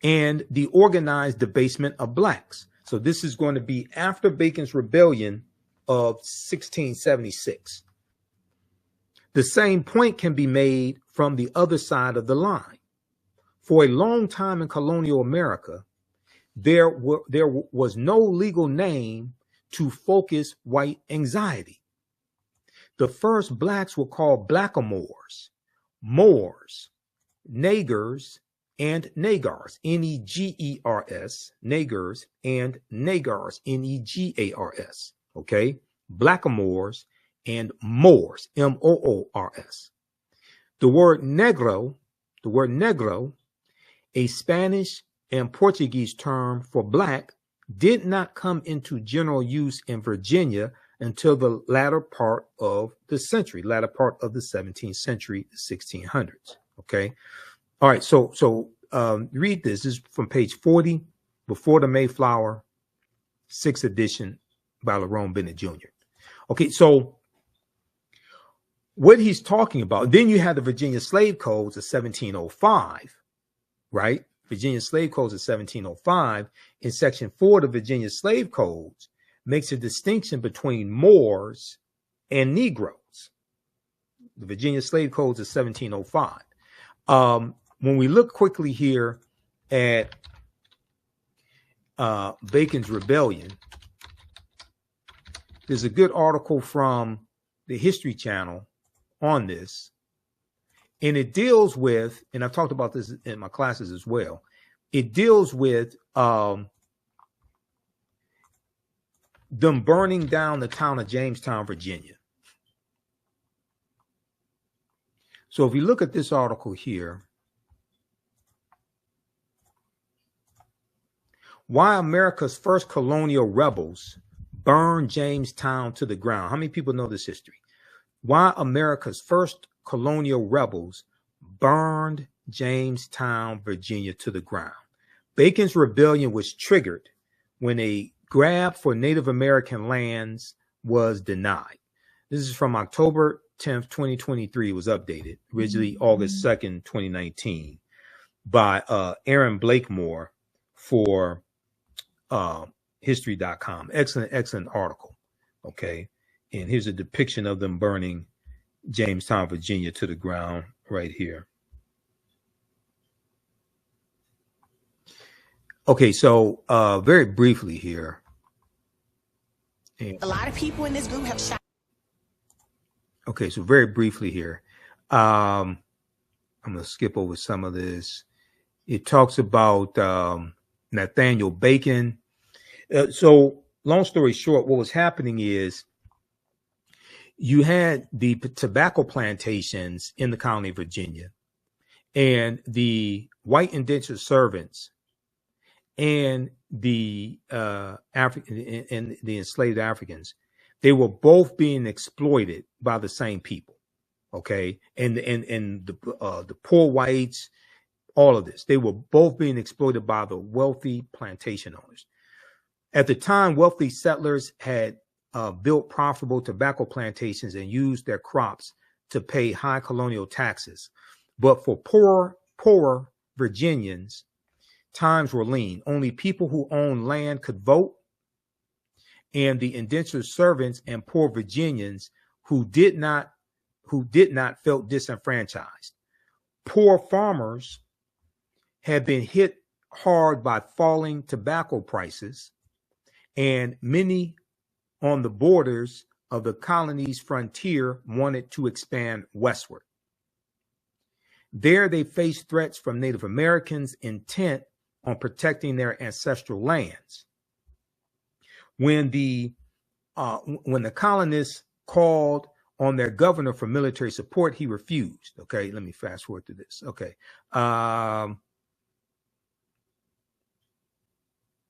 and the organized debasement of blacks. So this is going to be after Bacon's Rebellion of 1676. The same point can be made from the other side of the line. For a long time in colonial America, there was no legal name to focus white anxiety. The first blacks were called blackamoors, Moors, Negers, and Negars, N-E-G-E-R-S, Negers, and Negars, N-E-G-A-R-S, okay? Blackamoors and Moors, M-O-O-R-S. The word negro, a Spanish and Portuguese term for black, did not come into general use in Virginia until the latter part of the century, latter part of the 17th century, the 1600s, okay? All right, so read this. This is from page 40, Before the Mayflower, 6th edition by Lerone Bennett Jr. Okay, so what he's talking about, then you have the Virginia Slave Codes of 1705, right? Virginia Slave Codes of 1705, in Section 4 of the Virginia Slave Codes, makes a distinction between Moors and Negroes. The Virginia Slave Codes of 1705. When we look quickly here at Bacon's Rebellion, there's a good article from the History Channel on this. And it deals with, and I've talked about this in my classes as well, it deals with them burning down the town of Jamestown, Virginia. So if you look at this article here, why America's first colonial rebels burned Jamestown to the ground. How many people know this history? Why America's first colonial rebels burned Jamestown, Virginia to the ground. Bacon's Rebellion was triggered when a grab for Native American lands was denied. This is from October 10th, 2023. It was updated, originally August 2nd, 2019, by Aaron Blakemore for history.com. Excellent article. Okay. And here's a depiction of them burning Jamestown, Virginia to the ground right here. Okay, so very briefly here. A lot of people in this group have shot. Okay, so very briefly here. I'm going to skip over some of this. It talks about Nathaniel Bacon. So long story short, what was happening is you had the tobacco plantations in the colony of Virginia, and the white indentured servants and the African and the enslaved Africans, they were both being exploited by the same people. Okay, and the poor whites, all of this, they were both being exploited by the wealthy plantation owners. At the time, wealthy settlers had built profitable tobacco plantations and used their crops to pay high colonial taxes. But for poorer Virginians, times were lean. Only people who owned land could vote, and the indentured servants and poor Virginians who did not felt disenfranchised. Poor farmers had been hit hard by falling tobacco prices, and many on the borders of the colony's frontier wanted to expand westward. There they faced threats from Native Americans intent on protecting their ancestral lands. When the colonists called on their governor for military support, he refused. Okay, let me fast forward to this. Okay.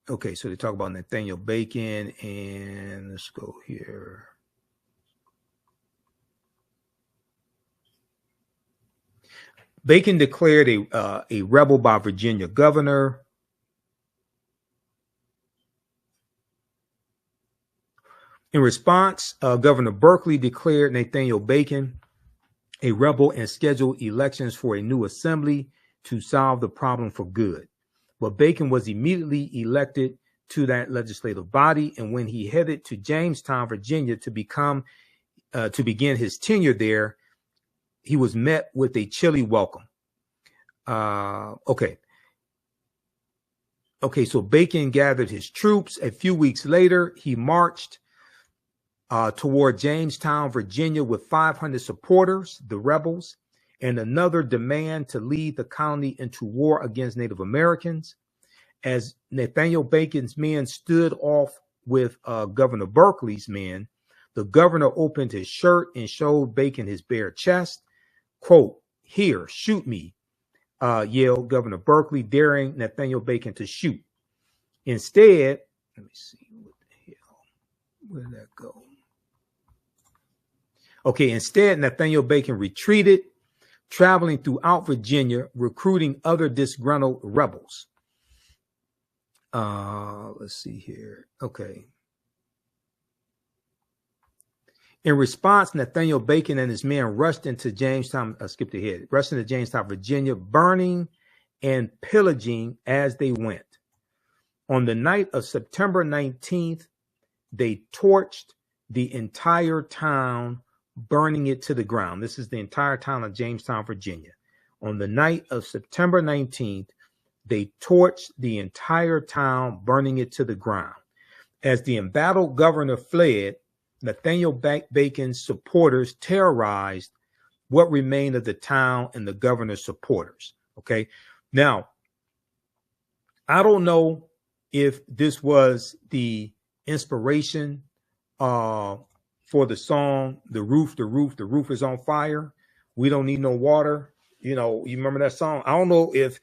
Okay, so they talk about Nathaniel Bacon, and let's go here. Bacon declared a rebel by Virginia governor. In response, Governor Berkeley declared Nathaniel Bacon a rebel and scheduled elections for a new assembly to solve the problem for good. But Bacon was immediately elected to that legislative body, and when he headed to Jamestown, Virginia, to begin his tenure there, he was met with a chilly welcome. Okay, so Bacon gathered his troops. A few weeks later, he marched toward Jamestown, Virginia, with 500 supporters, the rebels, and another demand to lead the colony into war against Native Americans. As Nathaniel Bacon's men stood off with Governor Berkeley's men, the governor opened his shirt and showed Bacon his bare chest. Quote, "Here, shoot me," yelled Governor Berkeley, daring Nathaniel Bacon to shoot. Instead, let me see, what the hell, where did that go? Okay, instead, Nathaniel Bacon retreated, traveling throughout Virginia, recruiting other disgruntled rebels. Let's see here. Okay. In response, Nathaniel Bacon and his men rushed into Jamestown, rushed into Jamestown, Virginia, burning and pillaging as they went. On the night of September 19th, they torched the entire town, burning it to the ground. This is the entire town of Jamestown, Virginia. On the night of September 19th, they torched the entire town, burning it to the ground. As the embattled governor fled, Nathaniel Bacon's supporters terrorized what remained of the town and the governor's supporters. Okay. Now, I don't know if this was the inspiration for the song, the roof is on fire. We don't need no water. You know, you remember that song? I don't know if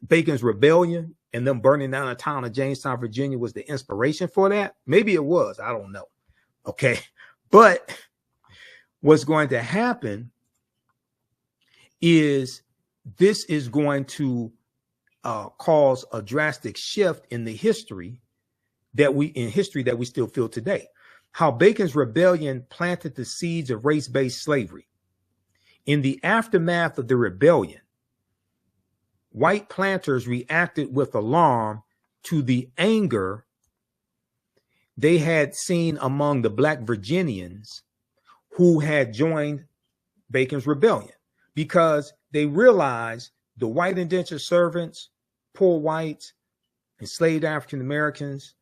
Bacon's rebellion and them burning down the town of Jamestown, Virginia was the inspiration for that. Maybe it was. I don't know. Okay. But what's going to happen is this is going to cause a drastic shift in the history that we still feel today. How Bacon's rebellion planted the seeds of race-based slavery. In the aftermath of the rebellion, white planters reacted with alarm to the anger they had seen among the Black Virginians who had joined Bacon's rebellion, because they realized the white indentured servants, poor whites, enslaved African Americans,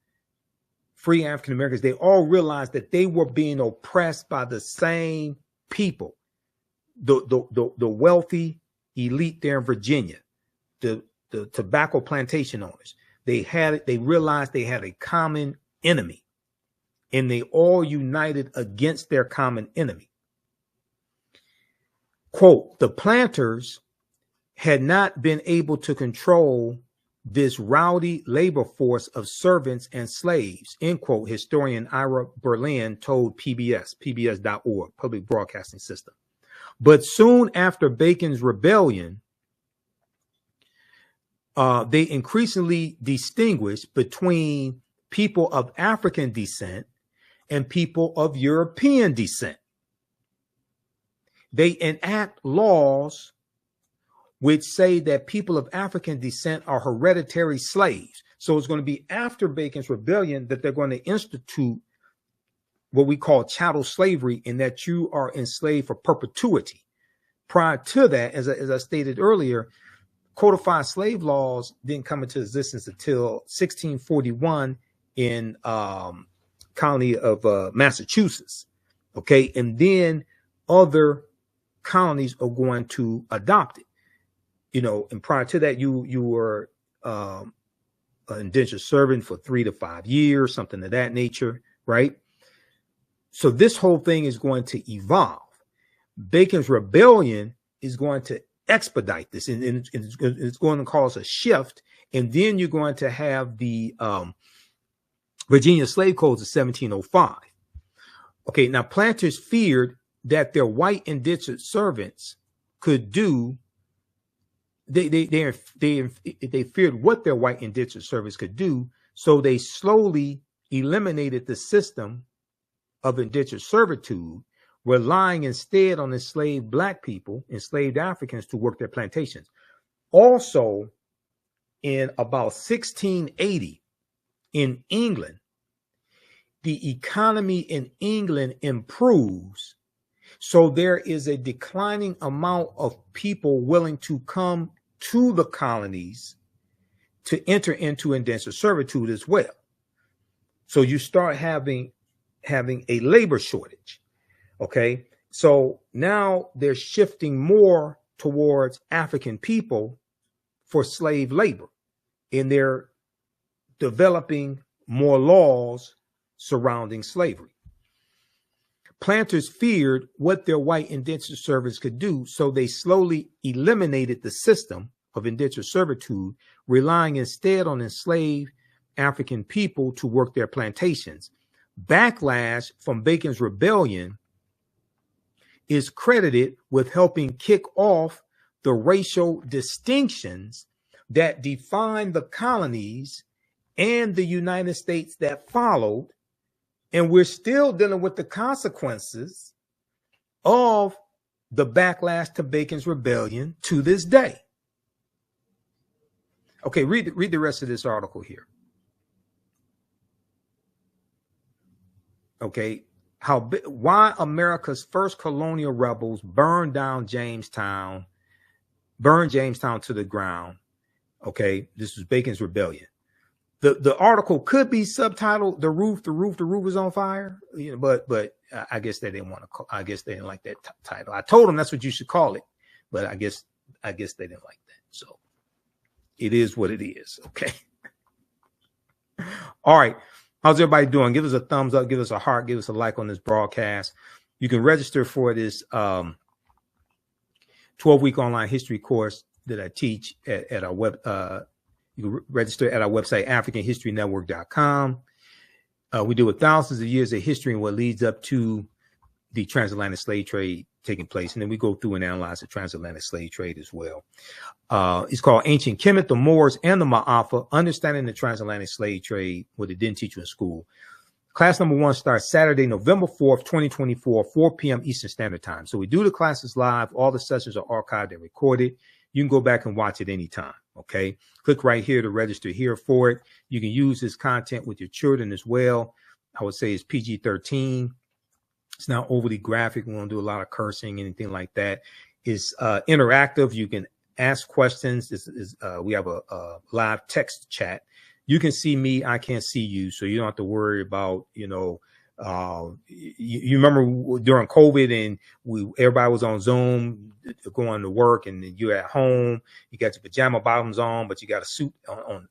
free African Americans, they all realized that they were being oppressed by the same people, the wealthy elite there in Virginia, the tobacco plantation owners. They realized they had a common enemy, and they all united against their common enemy. Quote, the planters had not been able to control this rowdy labor force of servants and slaves, end quote, historian Ira Berlin told PBS.org, Public Broadcasting System. But soon after Bacon's rebellion, they increasingly distinguished between people of African descent and people of European descent. They enact laws which say that people of African descent are hereditary slaves. So it's going to be after Bacon's rebellion that they're going to institute what we call chattel slavery, in that you are enslaved for perpetuity. Prior to that, as I stated earlier, codified slave laws didn't come into existence until 1641 in colony of Massachusetts. Okay, and then other colonies are going to adopt it. You know, and prior to that, you were an indentured servant for 3 to 5 years, something of that nature, right? So this whole thing is going to evolve. Bacon's rebellion is going to expedite this, and it's going to cause a shift. And then you're going to have the Virginia Slave Codes of 1705. Okay, now planters feared that their white indentured servants could do. They feared what their white indentured servants could do, so they slowly eliminated the system of indentured servitude, relying instead on enslaved Black people, enslaved Africans, to work their plantations. Also, in about 1680 in England, the economy in England improves, so there is a declining amount of people willing to come to the colonies to enter into indentured servitude as well. So you start having a labor shortage. Okay, so now they're shifting more towards African people for slave labor, and they're developing more laws surrounding slavery. Planters feared what their white indentured servants could do, so they slowly eliminated the system of indentured servitude, relying instead on enslaved African people to work their plantations. Backlash from Bacon's rebellion is credited with helping kick off the racial distinctions that defined the colonies and the United States that followed. And we're still dealing with the consequences of the backlash to Bacon's rebellion to this day. Okay, read the rest of this article here. Okay, why America's first colonial rebels burned Jamestown to the ground. Okay, this was Bacon's Rebellion. The article could be subtitled "The roof is on fire," you know, but I guess they didn't want to. I guess they didn't like that title. I told them that's what you should call it, but I guess they didn't like that. So it is what it is. Okay. All right. How's everybody doing? Give us a thumbs up, give us a heart, give us a like on this broadcast. You can register for this 12-week online history course that I teach at our web. You can register at our website, AfricanHistoryNetwork.com. We deal with thousands of years of history and what leads up to the transatlantic slave trade taking place. And then we go through and analyze the transatlantic slave trade as well. It's called Ancient Kemet, the Moors, and the Ma'afa, Understanding the Transatlantic Slave Trade, what they didn't teach you in school. Class number 1 starts Saturday, November 4th, 2024, 4 p.m. Eastern Standard Time. So we do the classes live. All the sessions are archived and recorded. You can go back and watch it anytime. Okay. Click right here to register here for it. You can use this content with your children as well. I would say it's PG-13. It's not overly graphic. We won't do a lot of cursing, anything like that. It's interactive. You can ask questions. We have a live text chat. You can see me. I can't see you. So you don't have to worry about, you remember during COVID and everybody was on Zoom going to work, and you're at home, you got your pajama bottoms on, but you got a suit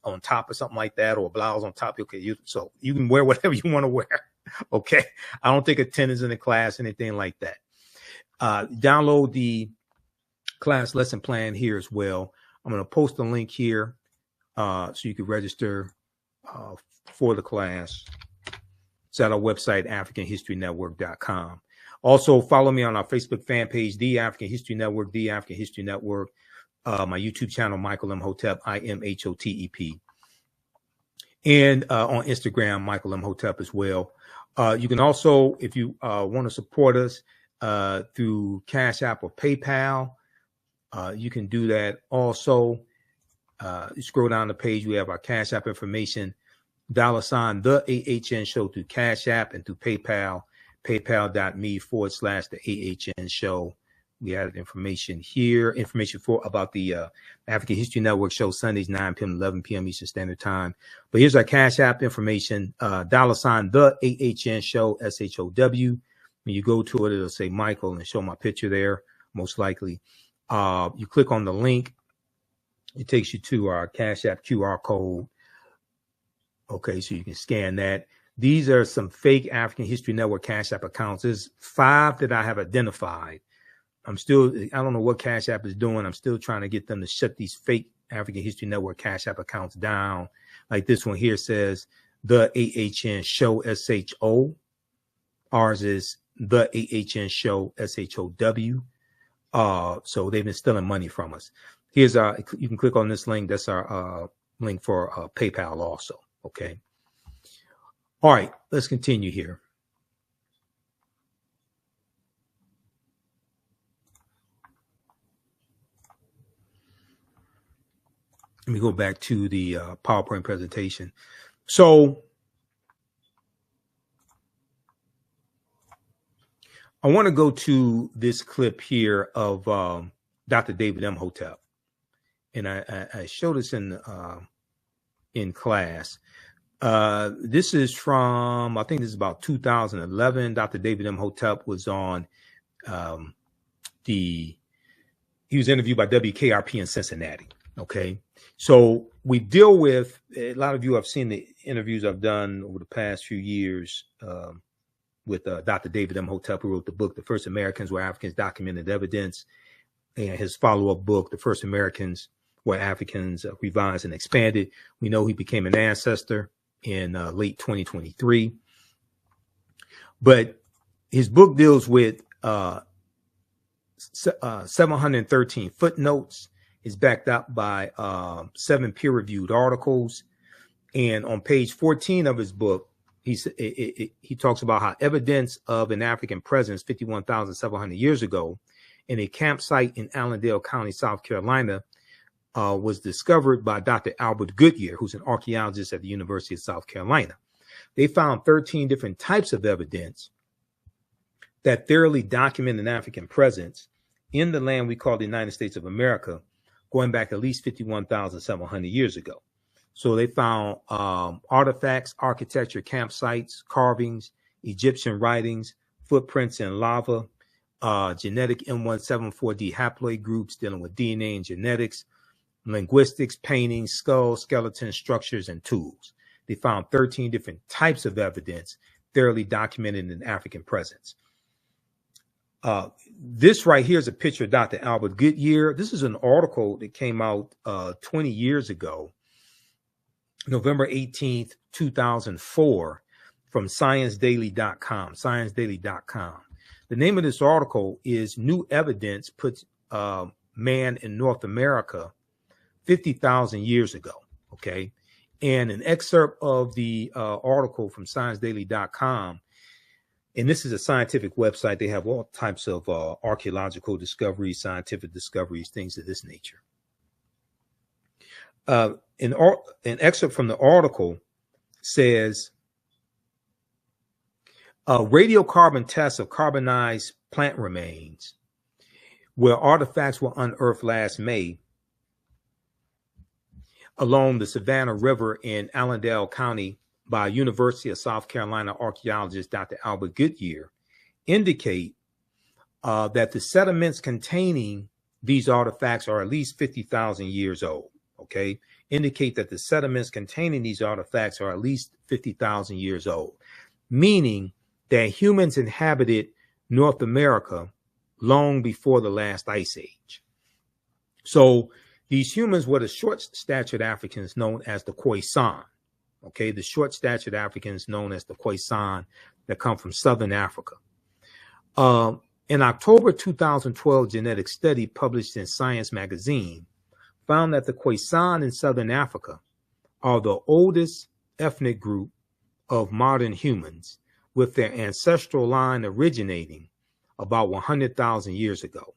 on top or something like that, or a blouse on top. Okay. So you can wear whatever you want to wear. Okay. I don't take attendance in the class, anything like that. Download the class lesson plan here as well. I'm going to post a link here so you can register for the class. It's at our website, AfricanHistoryNetwork.com. Also, follow me on our Facebook fan page, The African History Network, The African History Network. My YouTube channel, Michael Imhotep, Imhotep. And on Instagram, Michael Imhotep as well. You can also, if you want to support us through Cash App or PayPal, you can do that also. You scroll down the page, we have our Cash App information, $ the AHN show through Cash App and through PayPal, paypal.me/the AHN show. We added information here, information about the African History Network show Sundays, 9 p.m. 11 p.m. Eastern Standard Time. But here's our Cash App information, $ the AHN show, SHOW. When you go to it, it'll say Michael and show my picture there, most likely. You click on the link. It takes you to our Cash App QR code. Okay, so you can scan that. These are some fake African History Network Cash App accounts. There's 5 that I have identified. I don't know what Cash App is doing. I'm still trying to get them to shut these fake African History Network Cash App accounts down. Like this one here says, the AHN show, SHO. Ours is the AHN show, SHOW. So they've been stealing money from us. You can click on this link. That's our link for PayPal also. Okay. All right, let's continue here. Let me go back to the PowerPoint presentation. So I want to go to this clip here of Dr. David Imhotep. And I showed this in class. This is from, I think this is about 2011. Dr. David Imhotep was on he was interviewed by WKRP in Cincinnati. Okay. So we deal with, a lot of you have seen the interviews I've done over the past few years with Dr. David Imhotep, who wrote the book, The First Americans Where Africans Documented Evidence, and his follow-up book, The First Americans Where Africans Revised and Expanded. We know he became an ancestor in late 2023. But his book deals with 713 footnotes. It's backed up by 7 peer-reviewed articles. And on page 14 of his book, he talks about how evidence of an African presence 51,700 years ago in a campsite in Allendale County, South Carolina, was discovered by Dr. Albert Goodyear, who's an archaeologist at the University of South Carolina. They found 13 different types of evidence that thoroughly document an African presence in the land we call the United States of America, going back at least 51,700 years ago. So they found artifacts, architecture, campsites, carvings, Egyptian writings, footprints in lava, genetic M174D haploid groups dealing with DNA and genetics, linguistics, paintings, skulls, skeletons, structures, and tools. They found 13 different types of evidence thoroughly documented an African presence. This right here is a picture of Dr. Albert Goodyear. This is an article that came out 20 years ago, November 18th, 2004, from ScienceDaily.com, ScienceDaily.com. The name of this article is New Evidence Puts Man in North America 50,000 years ago, okay? And an excerpt of the article from ScienceDaily.com, and this is a scientific website. They have all types of archaeological discoveries, scientific discoveries, things of this nature. An excerpt from the article says, radiocarbon tests of carbonized plant remains, where artifacts were unearthed last May along the Savannah River in Allendale County by University of South Carolina archaeologist Dr. Albert Goodyear, indicate that the sediments containing these artifacts are at least 50,000 years old, okay? Indicate that the sediments containing these artifacts are at least 50,000 years old, meaning that humans inhabited North America long before the last ice age. So these humans were the short-statured Africans known as the Khoisan. Okay, the short-statured Africans known as the Khoisan that come from Southern Africa. An October 2012 genetic study published in Science magazine found that the Khoisan in Southern Africa are the oldest ethnic group of modern humans, with their ancestral line originating about 100,000 years ago.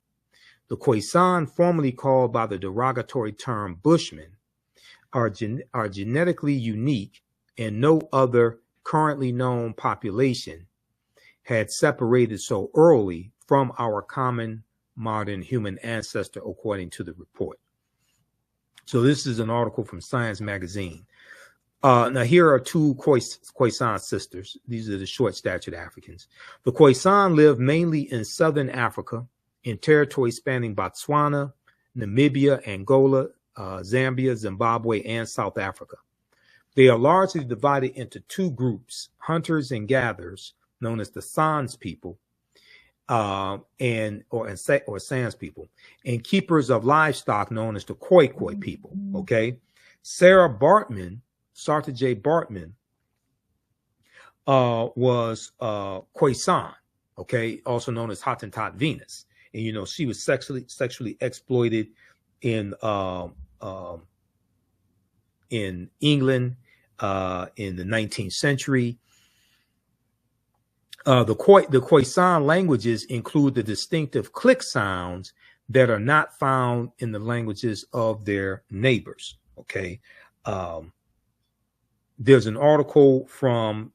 The Khoisan, formerly called by the derogatory term Bushmen, are genetically unique, and no other currently known population had separated so early from our common modern human ancestor, according to the report. So this is an article from Science magazine. Now here are two Khoisan sisters. These are the short-statured Africans. The Khoisan live mainly in Southern Africa, in territories spanning Botswana, Namibia, Angola, Zambia, Zimbabwe, and South Africa. They are largely divided into two groups, hunters and gatherers, known as the Sans people, or Sans people, and keepers of livestock, known as the Khoi people. Okay, Sara Baartman, Sarta J. Baartman, was Khoisan, okay, also known as Hottentot Venus, and you know she was sexually exploited in England in the 19th century. The Khoisan languages include the distinctive click sounds that are not found in the languages of their neighbors. Okay, there's an article from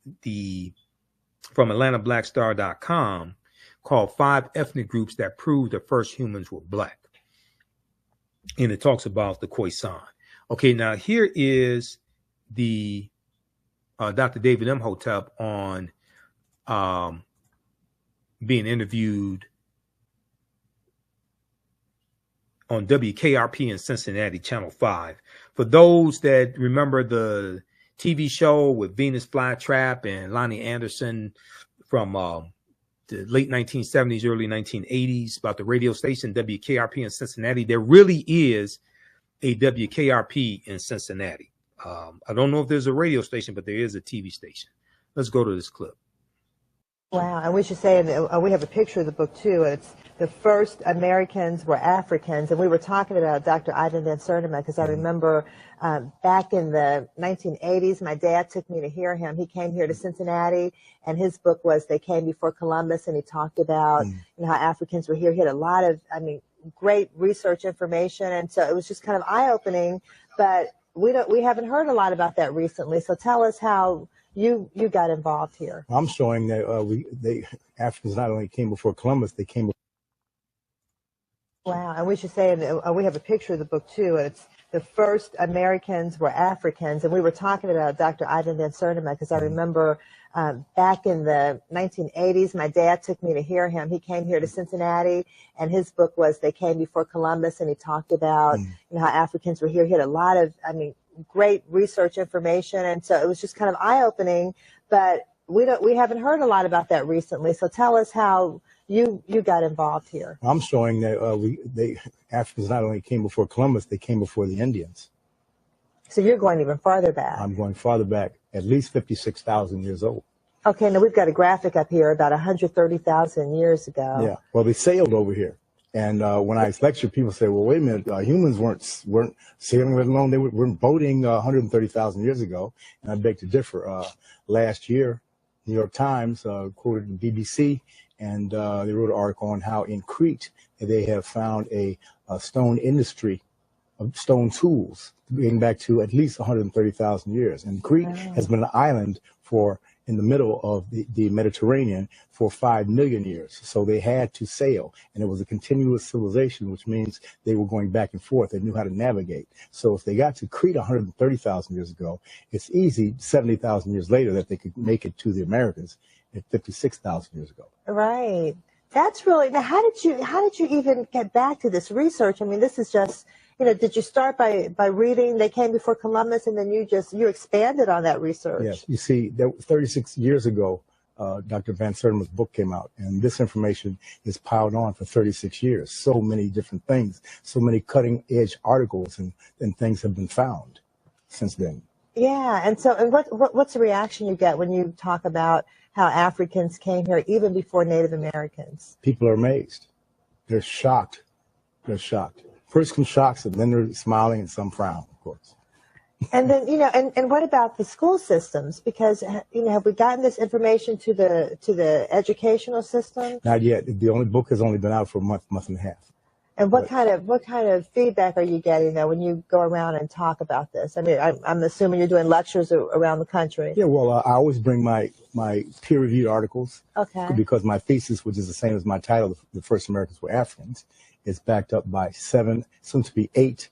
AtlantaBlackStar.com called 5 Ethnic Groups That Prove the First Humans Were Black, and it talks about the Khoisan. Okay, now here is the Dr. David Imhotep on being interviewed on WKRP in Cincinnati, Channel 5. For those that remember the TV show with Venus Flytrap and Lonnie Anderson from the late 1970s, early 1980s, about the radio station WKRP in Cincinnati, there really is a WKRP in Cincinnati. I don't know if there's a radio station, but there is a TV station. Let's go to this clip. Wow, and we should say, we have a picture of the book too. It's the first Americans were Africans, and we were talking about Dr. Ivan Van Sertima because I remember back in the 1980s, my dad took me to hear him. He came here to Cincinnati, and his book was They Came Before Columbus, and he talked about you know, how Africans were here. He had a lot of, great research information, and so it was just kind of eye-opening. But we haven't heard a lot about that recently. So tell us how you got involved here. I'm showing that Africans not only came before Columbus, they came. Wow, and we should say, and we have a picture of the book too, and it's the first Americans were Africans, and we were talking about Dr. Ivan Van Sertima because I remember back in the 1980s, my dad took me to hear him. He came here to Cincinnati, and his book was They Came Before Columbus, and he talked about how Africans were here. He had a lot of, great research information, and so it was just kind of eye-opening, but we haven't heard a lot about that recently. So tell us how you got involved here. I'm showing that Africans not only came before Columbus, they came before the Indians. So you're going even farther back. I'm going farther back, at least 56,000 years old. Okay, now we've got a graphic up here about 130,000 years ago. Yeah, well, they sailed over here. And when I lecture, people say, well, wait a minute, humans weren't sailing, let alone they weren't boating 130,000 years ago. And I beg to differ. Last year, New York Times quoted the BBC, and they wrote an article on how in Crete they have found a stone industry of stone tools dating back to at least 130,000 years. And Crete has been an island in the middle of the Mediterranean for 5 million years. So they had to sail, and it was a continuous civilization, which means they were going back and forth. They knew how to navigate. So if they got to Crete 130,000 years ago, it's easy 70,000 years later that they could make it to the Americas at 56,000 years ago. Right. That's really, now how did you even get back to this research? I mean, this is just, did you start by reading They Came Before Columbus, and then you expanded on that research? Yes. You see, 36 years ago, Dr. Van Sertima's book came out, and this information is piled on for 36 years. So many different things, so many cutting-edge articles and things have been found since then. Yeah, and so what's the reaction you get when you talk about how Africans came here even before Native Americans? People are amazed. They're shocked. They're shocked. First come shocks, and then they're smiling, and some frown, of course. And then, and what about the school systems? Because, have we gotten this information to the educational system? Not yet. The book has only been out for a month and a half. And what kind of feedback are you getting though when you go around and talk about this? I mean, I'm assuming you're doing lectures around the country. Yeah, well, I always bring my peer-reviewed articals. Okay. Because my thesis, which is the same as my title, The First Americans Were Africans, is backed up by 7, soon to be 8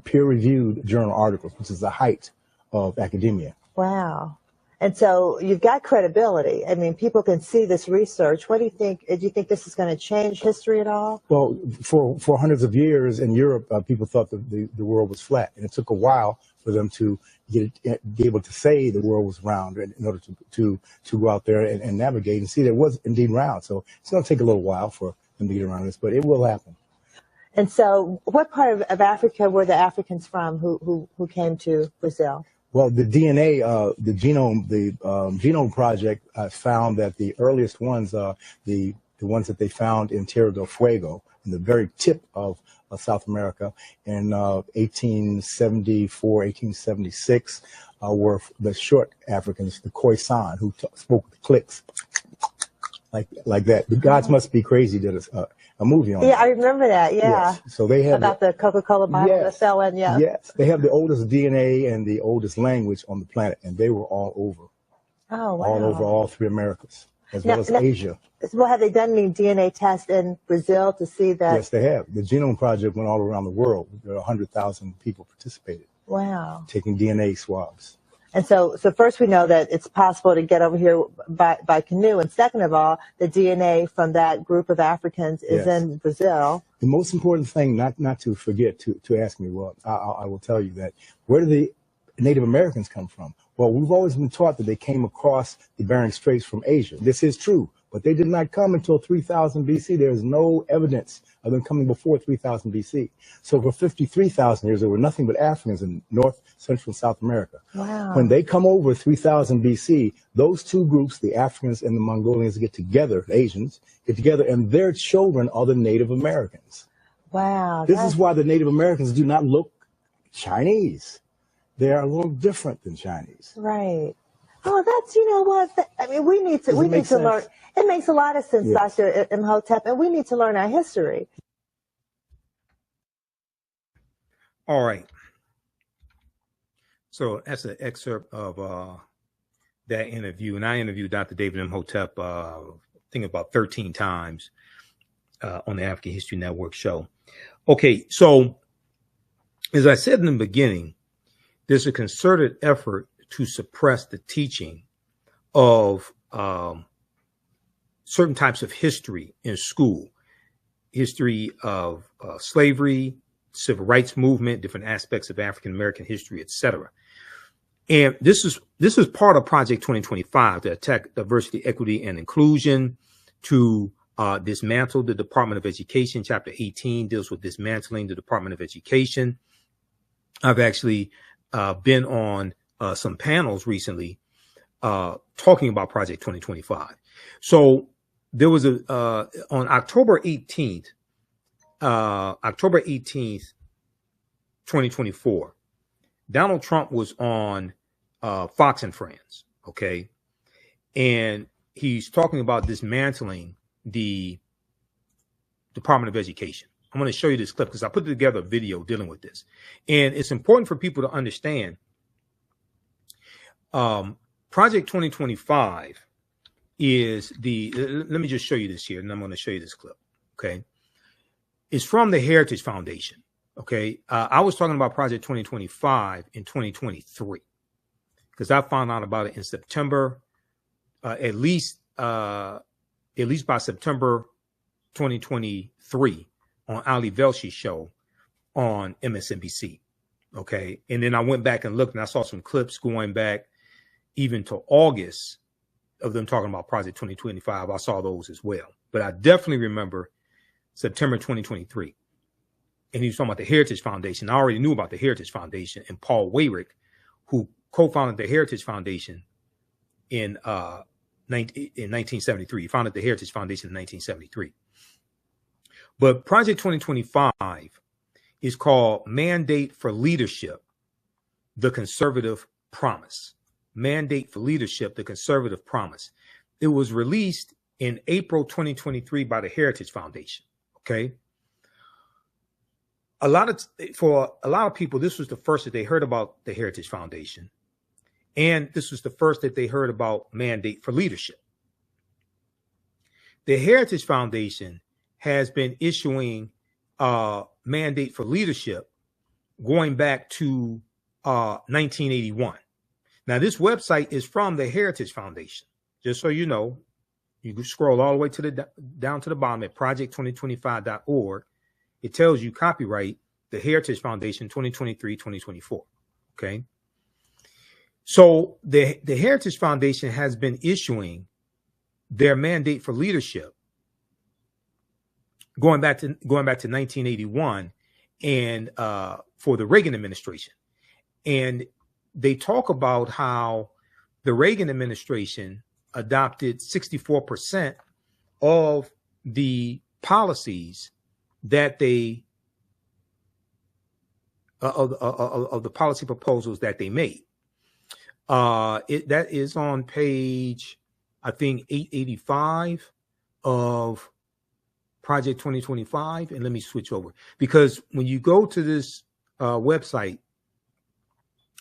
peer-reviewed journal articles, which is the height of academia. Wow. And so you've got credibility. I mean, people can see this research. What do you think? Do you think this is going to change history at all? Well, for hundreds of years in Europe, people thought that the world was flat. And it took a while for them to be able to say the world was round in order to go out there and navigate and see that it was indeed round. So it's going to take a little while for them to get around this, but it will happen. And so what part of Africa were the Africans from who came to Brazil? Well, the DNA, the Genome Project found that the earliest ones, the ones that they found in Tierra del Fuego, in the very tip of South America, in 1874, 1876, were the short Africans, the Khoisan, who spoke with clicks, like that. The Gods Must Be Crazy did a movie on that. Yeah, I remember that, yeah. Yes. So they have about the Coca-Cola bottle that fell in, yeah. Yes, they have the oldest DNA and the oldest language on the planet, and they were all over. Oh, wow. All over all 3 Americas, as well as Asia. Well, have they done any DNA tests in Brazil to see that? Yes, they have. The Genome Project went all around the world. There are 100,000 people participated. Wow. Taking DNA swabs. And so first we know that it's possible to get over here by canoe. And second of all, the DNA from that group of Africans is in Brazil. The most important thing, not to forget to ask me, well, I will tell you that, where do the Native Americans come from? Well, we've always been taught that they came across the Bering Straits from Asia. This is true, but they did not come until 3000 BC. There is no evidence of them coming before 3000 BC. So for 53,000 years, there were nothing but Africans in North, Central, and South America. Wow. When they come over 3000 BC, those two groups, the Africans and the Mongolians, get together, the Asians, get together, and their children are the Native Americans. Wow. This is why the Native Americans do not look Chinese. They are a little different than Chinese. Right. Oh, that's, you know what? I mean, we need to learn. It makes a lot of sense, Yes. Dr. Imhotep, and we need to learn our history. All right. So that's an excerpt of that interview. And I interviewed Dr. David Imhotep, I think about 13 times on the African History Network show. Okay, so as I said in the beginning, there's a concerted effort to suppress the teaching of certain types of history in school. History of slavery, civil rights movement, different aspects of African American history, etc. And this is part of Project 2025 to attack diversity, equity, and inclusion, to dismantle the Department of Education. Chapter 18 deals with dismantling the Department of Education. I've actually been on some panels recently talking about Project 2025. So there was on October 18th, 2024, Donald Trump was on Fox and Friends, okay? And he's talking about dismantling the Department of Education. I'm going to show you this clip because I put together a video dealing with this. And it's important for people to understand Project 2025 is let me just show you this here, and I'm going to show you this clip, okay? It's from the Heritage Foundation, okay? I was talking about Project 2025 in 2023 because I found out about it in September, at least by September 2023 on Ali Velshi's show on MSNBC, okay? And then I went back and looked, and I saw some clips going back even to August of them talking about Project 2025. I saw those as well. But I definitely remember September 2023. And he was talking about the Heritage Foundation. I already knew about the Heritage Foundation and Paul Weyrich, who co-founded the Heritage Foundation in 1973. He founded the Heritage Foundation in 1973. But Project 2025 is called Mandate for Leadership, the Conservative Promise. Mandate for Leadership, the Conservative Promise. It was released in April 2023 by the Heritage Foundation. Okay. For a lot of people, this was the first that they heard about the Heritage Foundation. And this was the first that they heard about Mandate for Leadership. The Heritage Foundation has been issuing Mandate for Leadership going back to 1981. Now, this website is from the Heritage Foundation. Just so you know, you can scroll all the way to down to the bottom at project2025.org. It tells you copyright the Heritage Foundation 2023-2024. Okay. So the Heritage Foundation has been issuing their Mandate for Leadership going back to 1981 and for the Reagan administration. And they talk about how the Reagan administration adopted 64% of the policies that they of the policy proposals that they made. That is on page, I think, 885 of Project 2025. And let me switch over, because when you go to this website,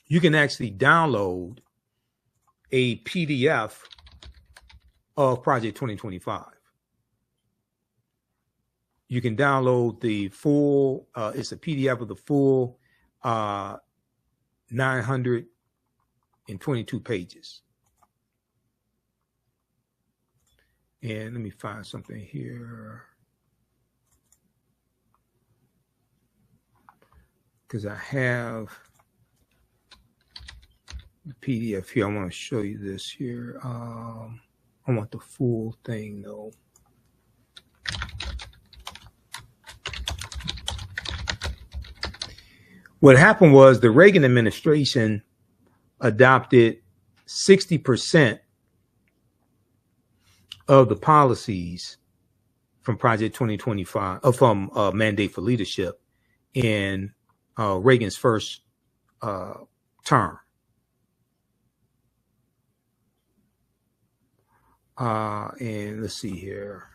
you can actually download a PDF of Project 2025. You can download the full, it's a PDF of the full 922 pages. And let me find something here, because I have the PDF here. I want to show you this here. I want the full thing though. What happened was the Reagan administration adopted 60% of the policies from Project 2025, from Mandate for Leadership in Reagan's first term. And let's see here.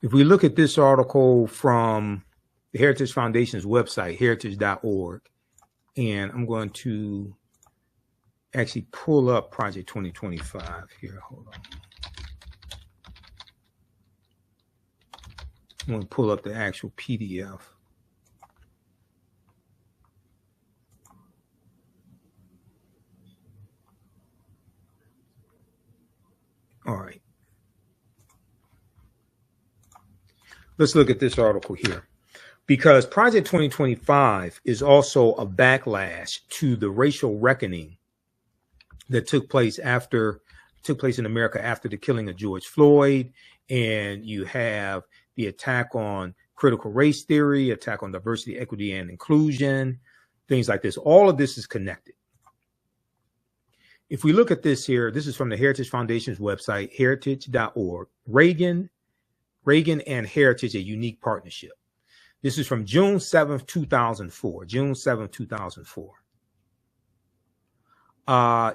If we look at this article from the Heritage Foundation's website, heritage.org, and I'm going to actually pull up Project 2025 here. Hold on. I'm going to pull up the actual PDF. All right. Let's look at this article here, because Project 2025 is also a backlash to the racial reckoning that took place in America after the killing of George Floyd. And you have the attack on critical race theory, attack on diversity, equity, and inclusion, things like this. All of this is connected. If we look at this here, this is from the Heritage Foundation's website, heritage.org. Reagan and Heritage, a unique partnership. This is from June 7th, 2004. June 7th, 2004.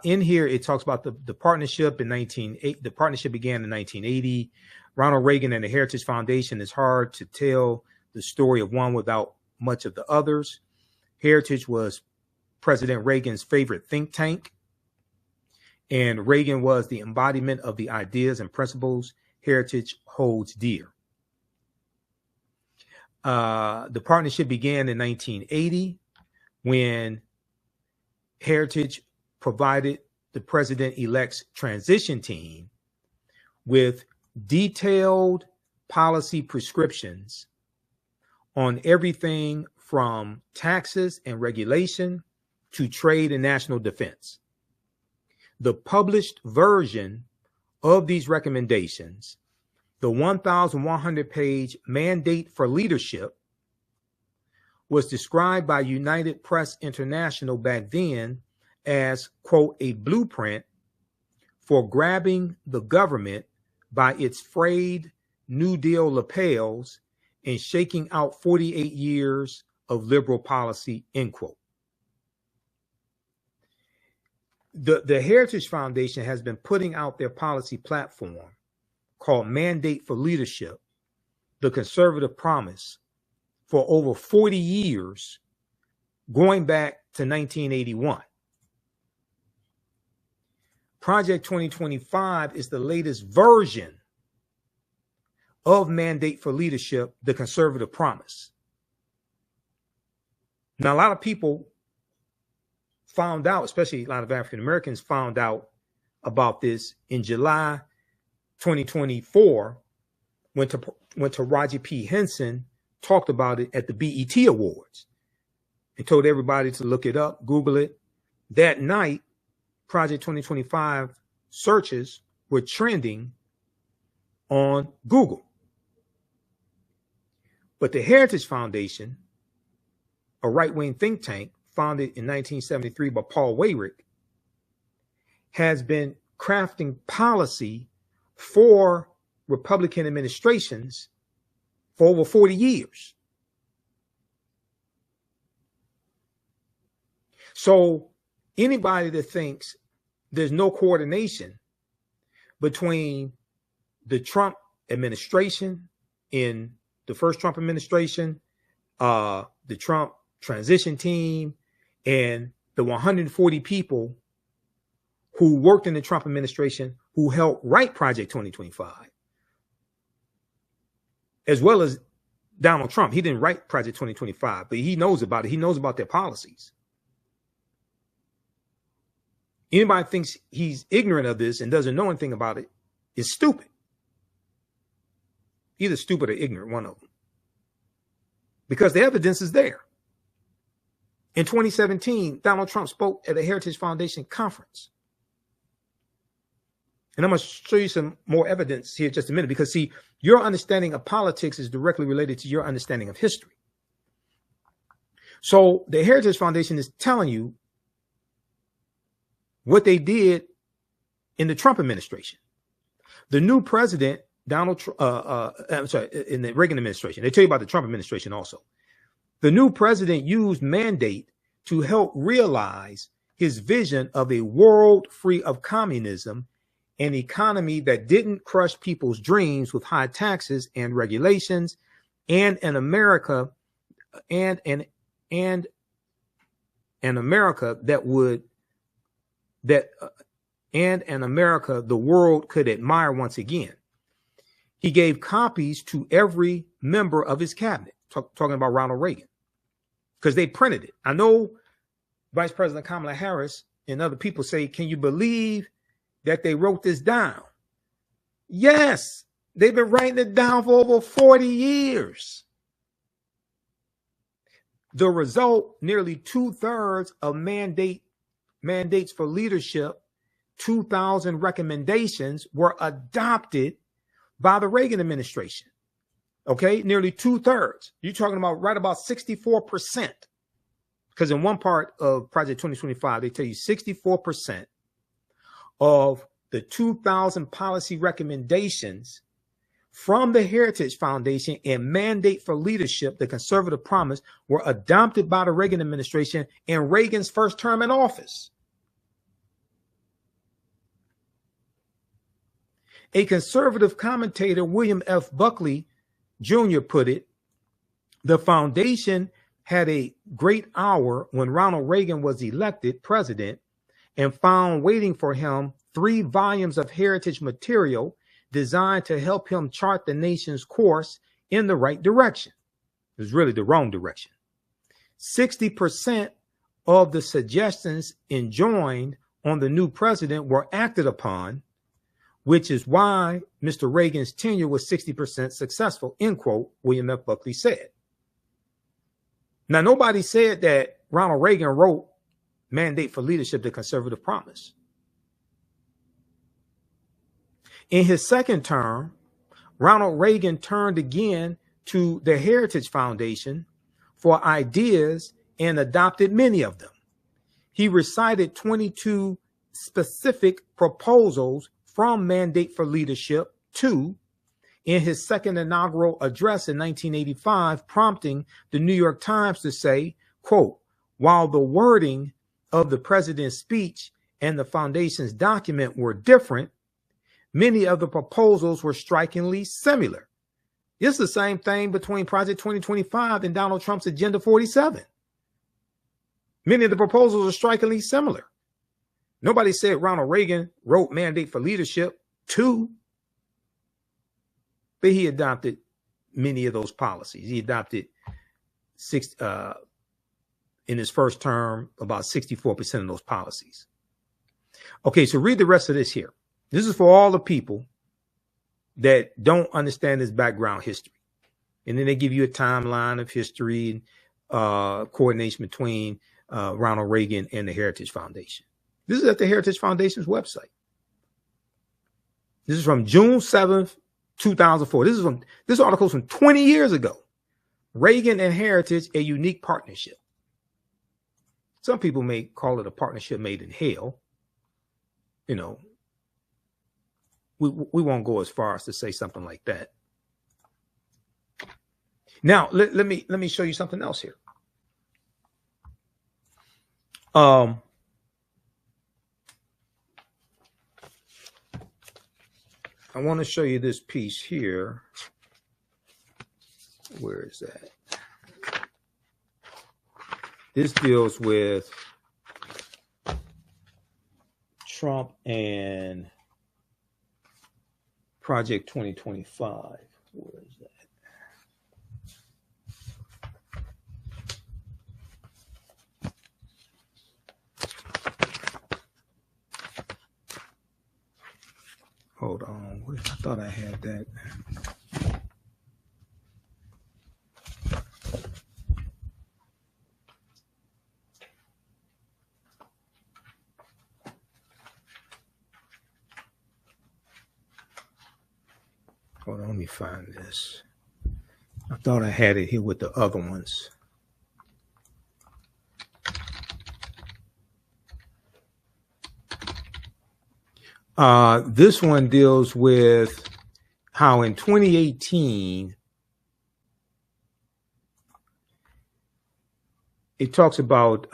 In here, it talks about the partnership in 1980. The partnership began in 1980. Ronald Reagan and the Heritage Foundation. It's hard to tell the story of one without much of the others. Heritage was President Reagan's favorite think tank, and Reagan was the embodiment of the ideas and principles Heritage holds dear. The partnership began in 1980 when Heritage provided the president-elect's transition team with detailed policy prescriptions on everything from taxes and regulation to trade and national defense. The published version of these recommendations, the 1,100-page Mandate for Leadership, was described by United Press International back then as, quote, a blueprint for grabbing the government by its frayed New Deal lapels and shaking out 48 years of liberal policy, end quote. The Heritage Foundation has been putting out their policy platform called Mandate for Leadership, the Conservative Promise, for over 40 years, going back to 1981. Project 2025 is the latest version of Mandate for Leadership, the Conservative Promise. Now, a lot of people found out, especially a lot of African Americans found out about this in July 2024 when Taraji P. Henson talked about it at the BET Awards and told everybody to look it up, Google it. That night, Project 2025 searches were trending on Google. But the Heritage Foundation, a right-wing think tank founded in 1973 by Paul Weyrich, has been crafting policy for Republican administrations for over 40 years. So anybody that thinks there's no coordination between the Trump administration, in the first Trump administration, the Trump transition team, and the 140 people who worked in the Trump administration who helped write Project 2025, as well as Donald Trump. He didn't write Project 2025, but he knows about it. He knows about their policies. Anybody thinks he's ignorant of this and doesn't know anything about it is stupid. Either stupid or ignorant, one of them. Because the evidence is there. In 2017, Donald Trump spoke at a Heritage Foundation conference. And I'm going to show you some more evidence here in just a minute, because, see, your understanding of politics is directly related to your understanding of history. So the Heritage Foundation is telling you what they did in the Trump administration. The new president, in the Reagan administration, they tell you about the Trump administration also. The new president used Mandate to help realize his vision of a world free of communism an economy that didn't crush people's dreams with high taxes and regulations, and an America and an America that would and an America the world could admire once again. He gave copies to every member of his cabinet, talking about Ronald Reagan, because they printed it. I know Vice President Kamala Harris and other people say, can you believe that they wrote this down? Yes, they've been writing it down for over 40 years. The result, nearly 2/3 of mandates for leadership, 2,000 recommendations were adopted by the Reagan administration. Okay, nearly 2/3. You're talking about right about 64%. Because in one part of Project 2025, they tell you 64% of the 2,000 policy recommendations from the Heritage Foundation and Mandate for Leadership, the Conservative Promise, were adopted by the Reagan administration in Reagan's first term in office. A conservative commentator, William F. Buckley Jr., put it, the foundation had a great hour when Ronald Reagan was elected president and found waiting for him 3 volumes of heritage material designed to help him chart the nation's course in the right direction. It was really the wrong direction. 60% of the suggestions enjoined on the new president were acted upon, which is why Mr. Reagan's tenure was 60% successful, end quote, William F. Buckley said. Now, nobody said that Ronald Reagan wrote Mandate for Leadership, the Conservative Promise. In his second term, Ronald Reagan turned again to the Heritage Foundation for ideas and adopted many of them. He recited 22 specific proposals from Mandate for Leadership 2 in his second inaugural address in 1985, prompting the New York Times to say, quote, while the wording of the president's speech and the foundation's document were different, many of the proposals were strikingly similar. It's the same thing between Project 2025 and Donald Trump's Agenda 47. Many of the proposals are strikingly similar. Nobody said Ronald Reagan wrote Mandate for Leadership 2, but he adopted many of those policies. He adopted in his first term, about 64% of those policies. Okay, so read the rest of this here. This is for all the people that don't understand this background history. And then they give you a timeline of history and coordination between Ronald Reagan and the Heritage Foundation. This is at the Heritage Foundation's website. This is from June 7th, 2004. This article is from 20 years ago. Reagan and Heritage, a unique partnership. Some people may call it a partnership made in hell. You know, we won't go as far as to say something like that. Now, let me show you something else here. I want to show you this piece here. Where is that? This deals with Trump and Project 2025. Where is that? Hold on. I thought I had that. Hold on, let me find this. I thought I had it here with the other ones. This one deals with how in 2018, it talks about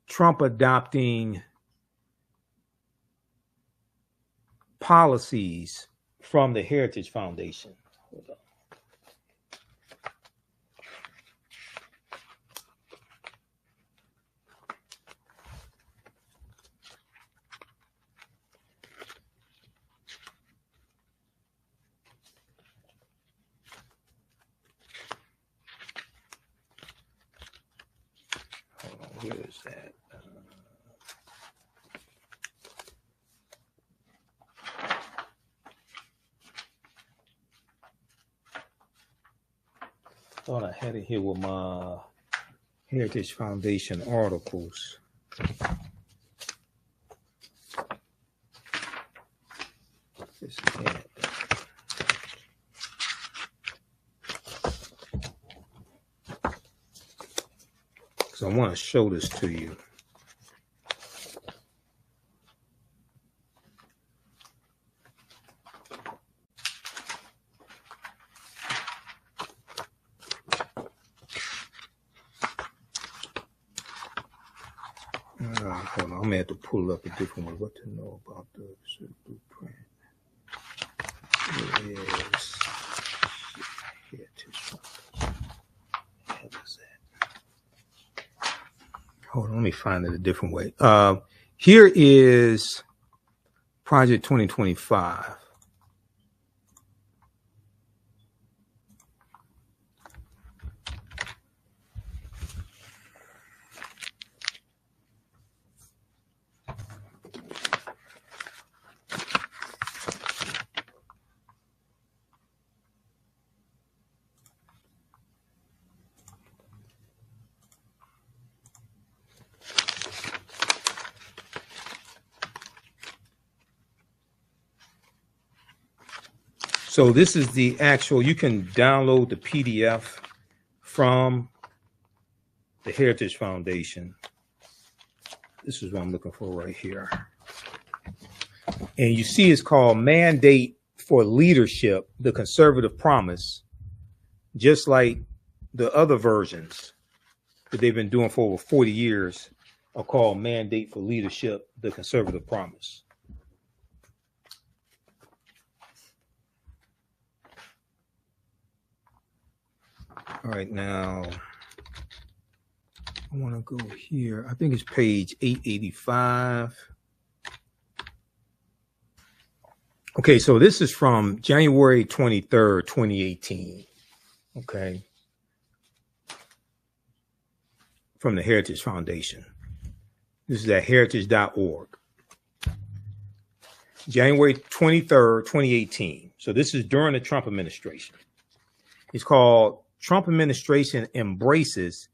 Trump adopting policies from the Heritage Foundation. Hold on. Where is that? Thought I had it here with my Heritage Foundation articles. This is it. So I want to show this to you. Hold on, I'm gonna have to pull up a different one. What to know about the blueprint? It is Heritage. What is that? Hold on, let me find it a different way. Here is Project 2025. So this is the actual, you can download the PDF from the Heritage Foundation. This is what I'm looking for right here. And you see it's called Mandate for Leadership, the Conservative Promise, just like the other versions that they've been doing for over 40 years are called Mandate for Leadership, the Conservative Promise. All right, now I want to go here. I think it's page 885. Okay, so this is from January 23rd, 2018. Okay. From the Heritage Foundation. This is at heritage.org. January 23rd, 2018. So this is during the Trump administration. It's called Trump Administration Embraces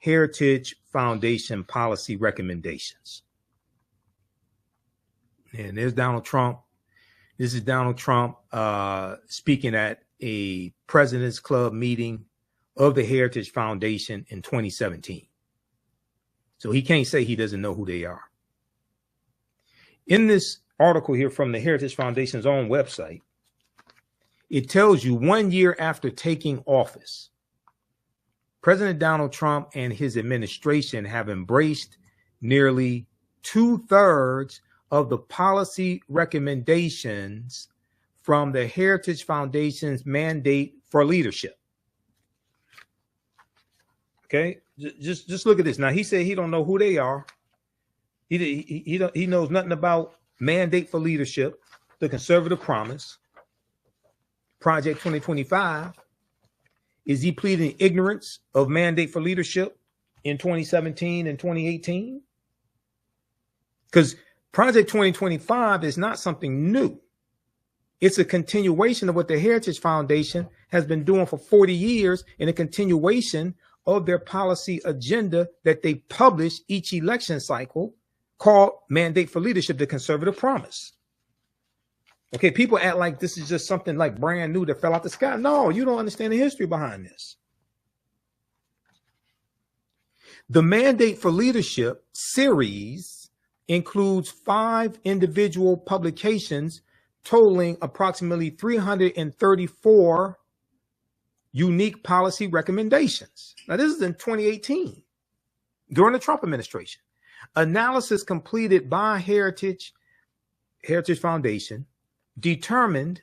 Heritage Foundation Policy Recommendations. And there's Donald Trump. This is Donald Trump speaking at a President's Club meeting of the Heritage Foundation in 2017. So he can't say he doesn't know who they are. In this article here from the Heritage Foundation's own website, it tells you 1 year after taking office, President Donald Trump and his administration have embraced nearly 2/3 of the policy recommendations from the Heritage Foundation's Mandate for Leadership. Okay, just look at this. Now, he said he don't know who they are. He knows nothing about Mandate for Leadership, the Conservative Promise, Project 2025. Is he pleading ignorance of Mandate for Leadership in 2017 and 2018? Because Project 2025 is not something new. It's a continuation of what the Heritage Foundation has been doing for 40 years, and a continuation of their policy agenda that they publish each election cycle, called Mandate for Leadership, the Conservative Promise. Okay, people act like this is just something like brand new that fell out the sky. No, you don't understand the history behind this. The Mandate for Leadership series includes 5 individual publications totaling approximately 334 unique policy recommendations. Now, this is in 2018, during the Trump administration. Analysis completed by Heritage Foundation determined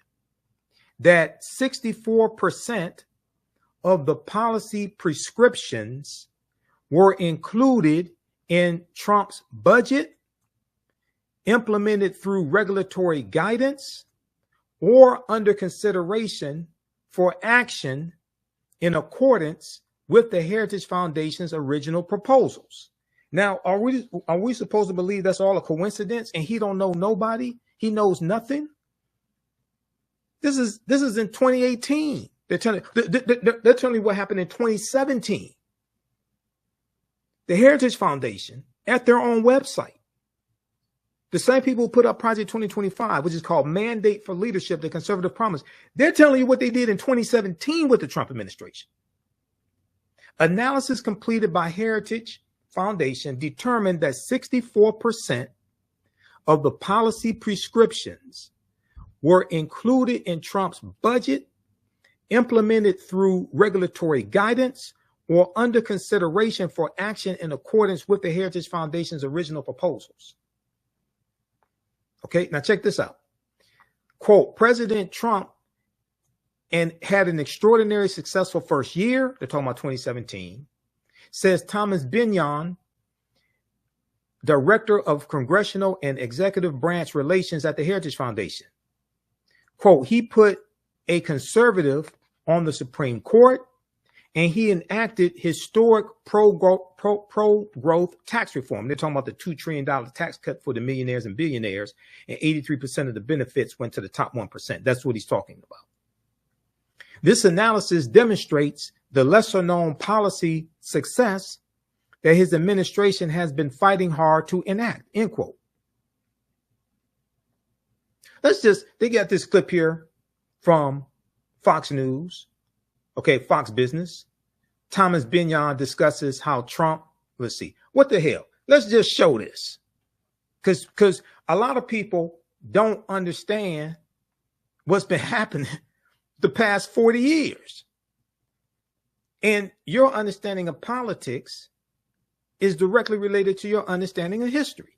that 64% of the policy prescriptions were included in Trump's budget, implemented through regulatory guidance, or under consideration for action in accordance with the Heritage Foundation's original proposals. Now, are we supposed to believe that's all a coincidence and he don't know nobody? He knows nothing? This is in 2018. They're telling you what happened in 2017. The Heritage Foundation, at their own website, the same people who put up Project 2025, which is called Mandate for Leadership, the Conservative Promise, they're telling you what they did in 2017 with the Trump administration. Analysis completed by Heritage Foundation determined that 64% of the policy prescriptions were included in Trump's budget, implemented through regulatory guidance, or under consideration for action in accordance with the Heritage Foundation's original proposals. Okay, now check this out. Quote, President Trump had an extraordinarily successful first year, they're talking about 2017, says Thomas Binion, Director of Congressional and Executive Branch Relations at the Heritage Foundation. Quote, he put a conservative on the Supreme Court, and he enacted historic pro-growth tax reform. They're talking about the $2 trillion tax cut for the millionaires and billionaires, and 83% of the benefits went to the top 1%. That's what he's talking about. This analysis demonstrates the lesser-known policy success that his administration has been fighting hard to enact, end quote. They got this clip here from Fox News, okay, Fox Business. Thomas Binion discusses how Trump, let's see, what the hell? Let's just show this. Because a lot of people don't understand what's been happening the past 40 years. And your understanding of politics is directly related to your understanding of history.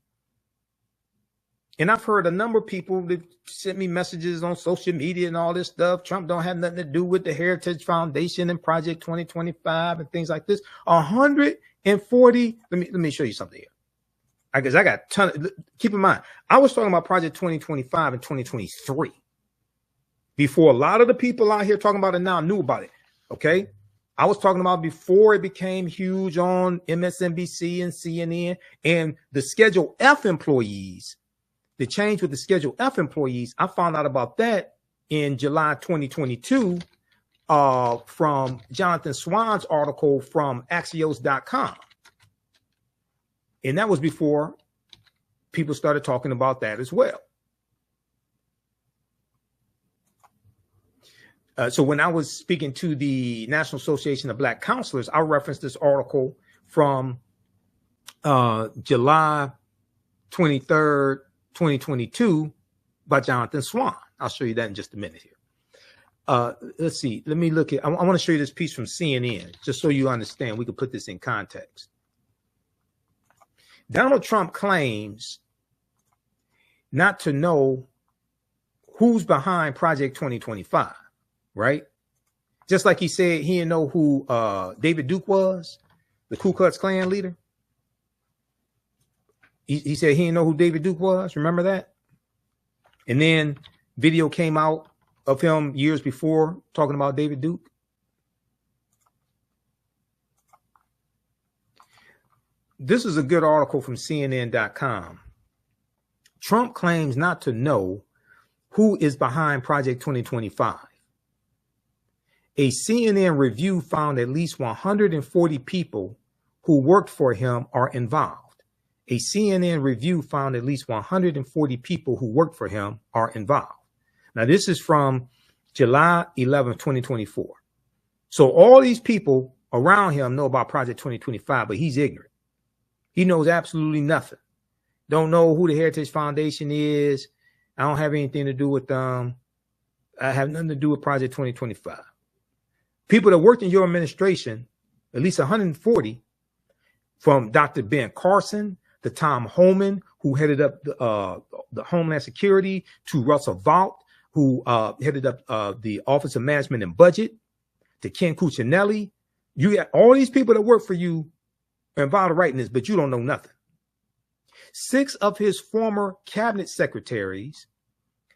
And I've heard a number of people that sent me messages on social media and all this stuff. Trump don't have nothing to do with the Heritage Foundation and Project 2025 and things like this. 140. Let me show you something here. I guess I got a ton. Keep in mind, I was talking about Project 2025 and 2023 before a lot of the people out here talking about it now knew about it. Okay. I was talking about before it became huge on MSNBC and CNN and the Schedule F employees. The change with the Schedule F employees, I found out about that in July 2022 from Jonathan Swan's article from Axios.com. And that was before people started talking about that as well. So when I was speaking to the National Association of Black Counselors, I referenced this article from July 23rd, 2022 by Jonathan Swan. I'll show you that in just a minute here. Let's see. Let me look at, I want to show you this piece from CNN, just so you understand. We can put this in context. Donald Trump claims not to know who's behind Project 2025, right? Just like he said he didn't know who David Duke was, the Ku Klux Klan leader. He said he didn't know who David Duke was. Remember that? And then video came out of him years before talking about David Duke. This is a good article from CNN.com. Trump claims not to know who is behind Project 2025. A CNN review found at least 140 people who worked for him are involved. A CNN review found at least 140 people who worked for him are involved. Now, this is from July 11, 2024. So all these people around him know about Project 2025, but he's ignorant. He knows absolutely nothing. Don't know who the Heritage Foundation is. I don't have anything to do with them. I have nothing to do with Project 2025. People that worked in your administration, at least 140, from Dr. Ben Carson to Tom Homan, who headed up the Homeland Security, to Russell Vought, who headed up the Office of Management and Budget, to Ken Cuccinelli. You got all these people that work for you are involved in writing this, but you don't know nothing. 6 of his former cabinet secretaries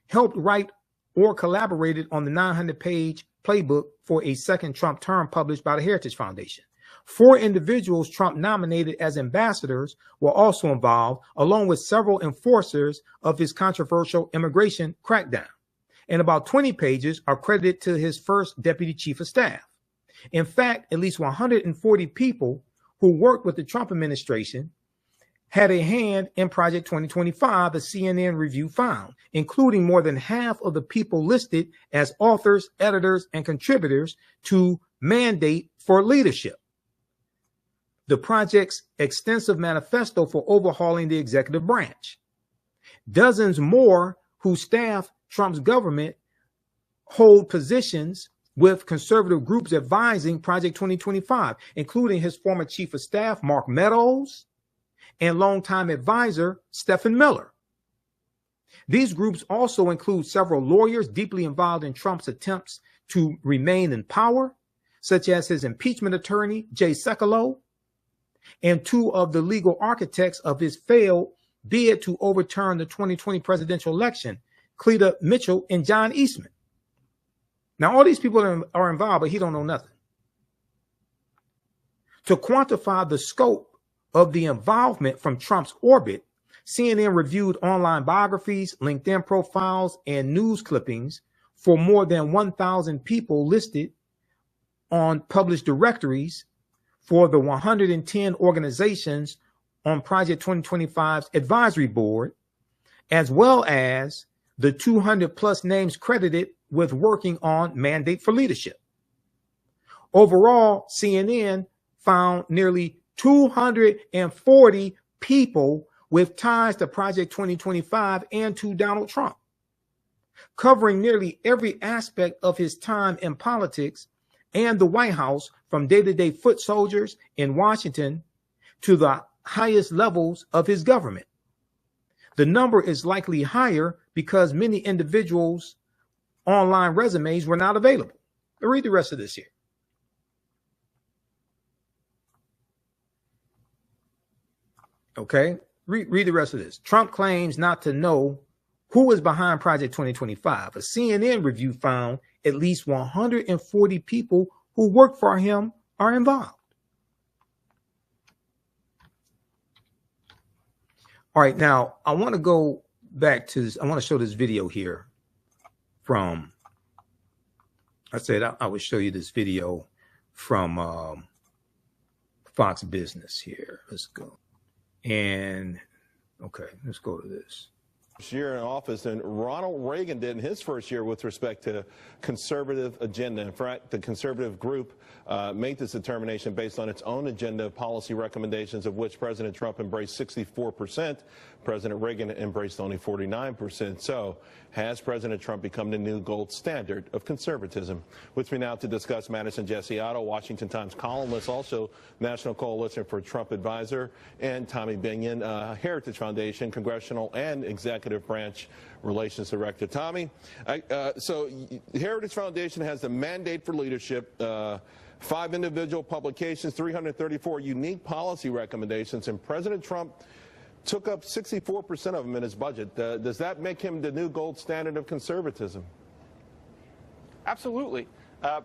helped write or collaborated on the 900-page playbook for a second Trump term published by the Heritage Foundation. 4 individuals Trump nominated as ambassadors were also involved, along with several enforcers of his controversial immigration crackdown. And about 20 pages are credited to his first deputy chief of staff. In fact, at least 140 people who worked with the Trump administration had a hand in Project 2025, a CNN review found, including more than half of the people listed as authors, editors, and contributors to Mandate for Leadership, the project's extensive manifesto for overhauling the executive branch. Dozens more who staff Trump's government hold positions with conservative groups advising Project 2025, including his former chief of staff, Mark Meadows, and longtime advisor, Stephen Miller. These groups also include several lawyers deeply involved in Trump's attempts to remain in power, such as his impeachment attorney, Jay Sekulow, and 2 of the legal architects of his failed bid to overturn the 2020 presidential election, Cleta Mitchell and John Eastman. Now, all these people are involved, but he don't know nothing. To quantify the scope of the involvement from Trump's orbit, CNN reviewed online biographies, LinkedIn profiles, and news clippings for more than 1,000 people listed on published directories for the 110 organizations on Project 2025's advisory board, as well as the 200 plus names credited with working on Mandate for Leadership. Overall, CNN found nearly 240 people with ties to Project 2025 and to Donald Trump, covering nearly every aspect of his time in politics and the White House, from day-to-day foot soldiers in Washington to the highest levels of his government. The number is likely higher because many individuals' online resumes were not available. Read the rest of this here. Okay, read the rest of this. Trump claims not to know who is behind Project 2025. A CNN review found at least 140 people who work for him are involved. All right, now I want to go back to this. I want to show this video here from, I said I would show you this video from Fox Business here. Let's go. And okay, let's go to this. Year in office than Ronald Reagan did in his first year with respect to conservative agenda. In fact, the conservative group made this determination based on its own agenda of policy recommendations, of which President Trump embraced 64%. President Reagan embraced only 49%. So has President Trump become the new gold standard of conservatism? With me now to discuss Madison Jesse Otto, Washington Times columnist, also National Coalition for Trump advisor, and Tommy Binion, Heritage Foundation, Congressional and Executive Branch Relations Director. Tommy, so Heritage Foundation has the Mandate for Leadership, 5 individual publications, 334 unique policy recommendations, and President Trump took up 64% of them in his budget. Does that make him the new gold standard of conservatism? Absolutely.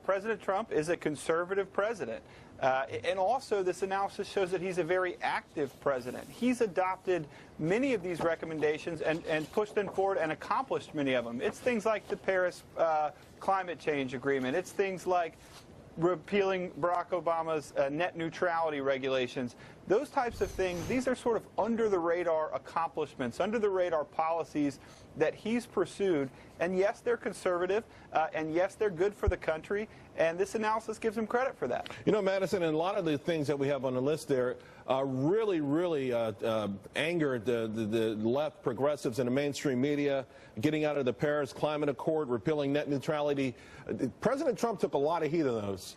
President Trump is a conservative president. And also, this analysis shows that he's a very active president. He's adopted many of these recommendations and pushed them forward and accomplished many of them. It's things like the Paris Climate Change Agreement. It's things like repealing Barack Obama's net neutrality regulations. Those types of things, these are sort of under-the-radar accomplishments, under-the-radar policies that he's pursued. And yes, they're conservative, and yes, they're good for the country, and this analysis gives him credit for that. You know, Madison, and a lot of the things that we have on the list there really angered the left progressives in the mainstream media, getting out of the Paris Climate Accord, repealing net neutrality. President Trump took a lot of heat of those.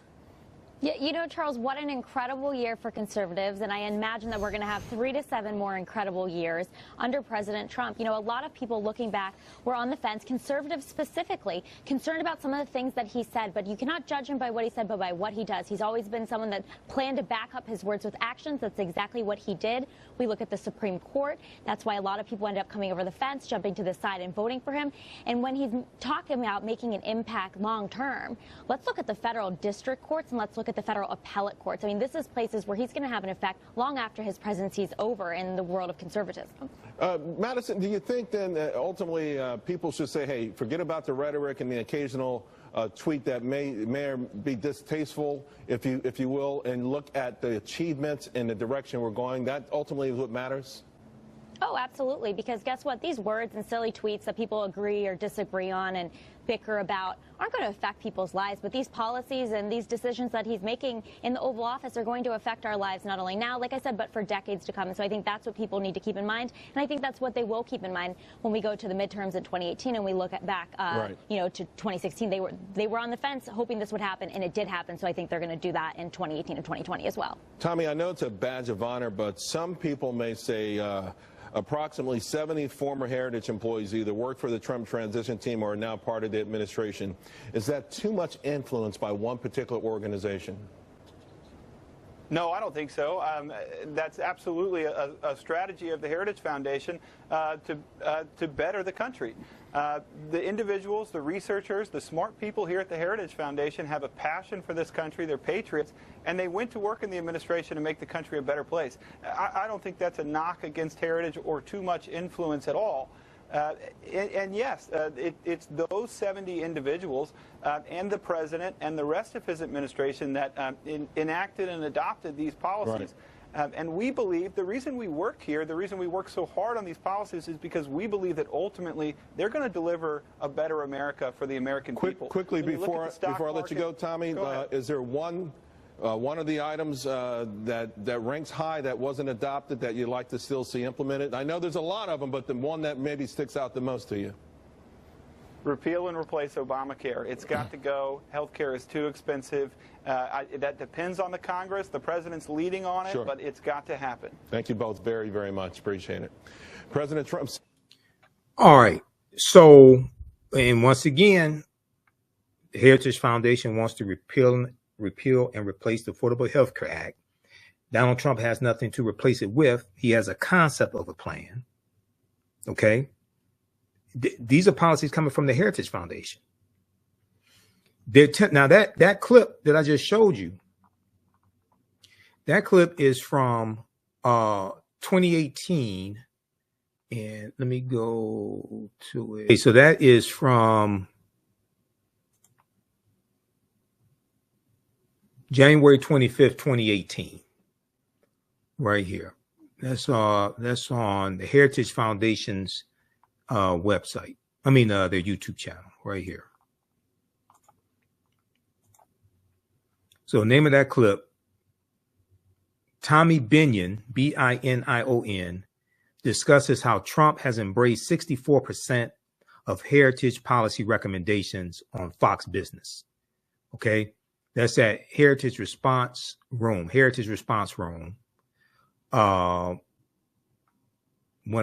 Yeah, you know, Charles, what an incredible year for conservatives, and I imagine that we're going to have 3 to 7 more incredible years under President Trump. You know, a lot of people looking back were on the fence, conservatives specifically, concerned about some of the things that he said, but you cannot judge him by what he said, but by what he does. He's always been someone that planned to back up his words with actions. That's exactly what he did. We look at the Supreme Court. That's why a lot of people end up coming over the fence, jumping to the side and voting for him. And when he's talking about making an impact long term, let's look at the federal district courts and let's look at the federal appellate courts. I mean, this is places where he's going to have an effect long after his presidency is over in the world of conservatism. Madison, do you think then that ultimately people should say, hey, forget about the rhetoric and the occasional tweet that may be distasteful, if you will, and look at the achievements and the direction we're going? That ultimately is what matters? Oh, absolutely, because guess what? These words and silly tweets that people agree or disagree on and bicker about aren't going to affect people's lives, but these policies and these decisions that he's making in the Oval Office are going to affect our lives not only now, like I said, but for decades to come. And so I think that's what people need to keep in mind, and I think that's what they will keep in mind when we go to the midterms in 2018 and we look at back, you know, to 2016. They were on the fence hoping this would happen, and it did happen. So I think they're going to do that in 2018 and 2020 as well. Tommy, I know it's a badge of honor, but some people may say approximately 70 former Heritage employees either work for the Trump transition team or are now part of the administration. Is that too much influence by one particular organization? No, I don't think so. That's absolutely a strategy of the Heritage Foundation to better the country. The individuals, the researchers, the smart people here at the Heritage Foundation have a passion for this country. They're patriots, and they went to work in the administration to make the country a better place. I don't think that's a knock against Heritage or too much influence at all. And yes, it's those 70 individuals and the president and the rest of his administration that enacted and adopted these policies. Right. And we believe the reason we work here, the reason we work so hard on these policies is because we believe that ultimately they're going to deliver a better America for the American people. Quickly, before I let you go, Tommy, is there one of the items that ranks high that wasn't adopted that you'd like to still see implemented? I know there's a lot of them, but the one that maybe sticks out the most to you. Repeal and replace Obamacare. It's got to go. Health care is too expensive. That depends on the Congress. The president's leading on it, but it's got to happen. Thank you both very, very much. Appreciate it. President Trump. All right. So, and once again, the Heritage Foundation wants to repeal and replace the Affordable Health Care Act. Donald Trump has nothing to replace it with. He has a concept of a plan. Okay. These are policies coming from the Heritage Foundation. Now that clip that I just showed you, that clip is from 2018, and let me go to it. Okay, so that is from January 25th, 2018, right here. That's on the Heritage Foundation's website. I mean, their YouTube channel right here. So name of that clip, Tommy Binion, B-I-N-I-O-N, discusses how Trump has embraced 64% of Heritage policy recommendations on Fox Business. Okay. That's at Heritage Response Room, one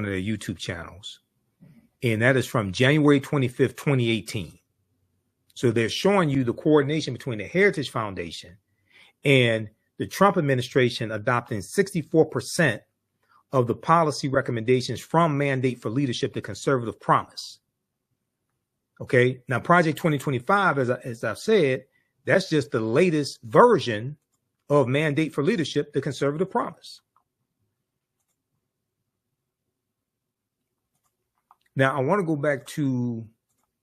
of the YouTube channels. And that is from January 25th, 2018. So they're showing you the coordination between the Heritage Foundation and the Trump administration adopting 64% of the policy recommendations from Mandate for Leadership, the Conservative Promise. Okay. Now, Project 2025, as I've said, that's just the latest version of Mandate for Leadership, the Conservative Promise. Now, I want to go back to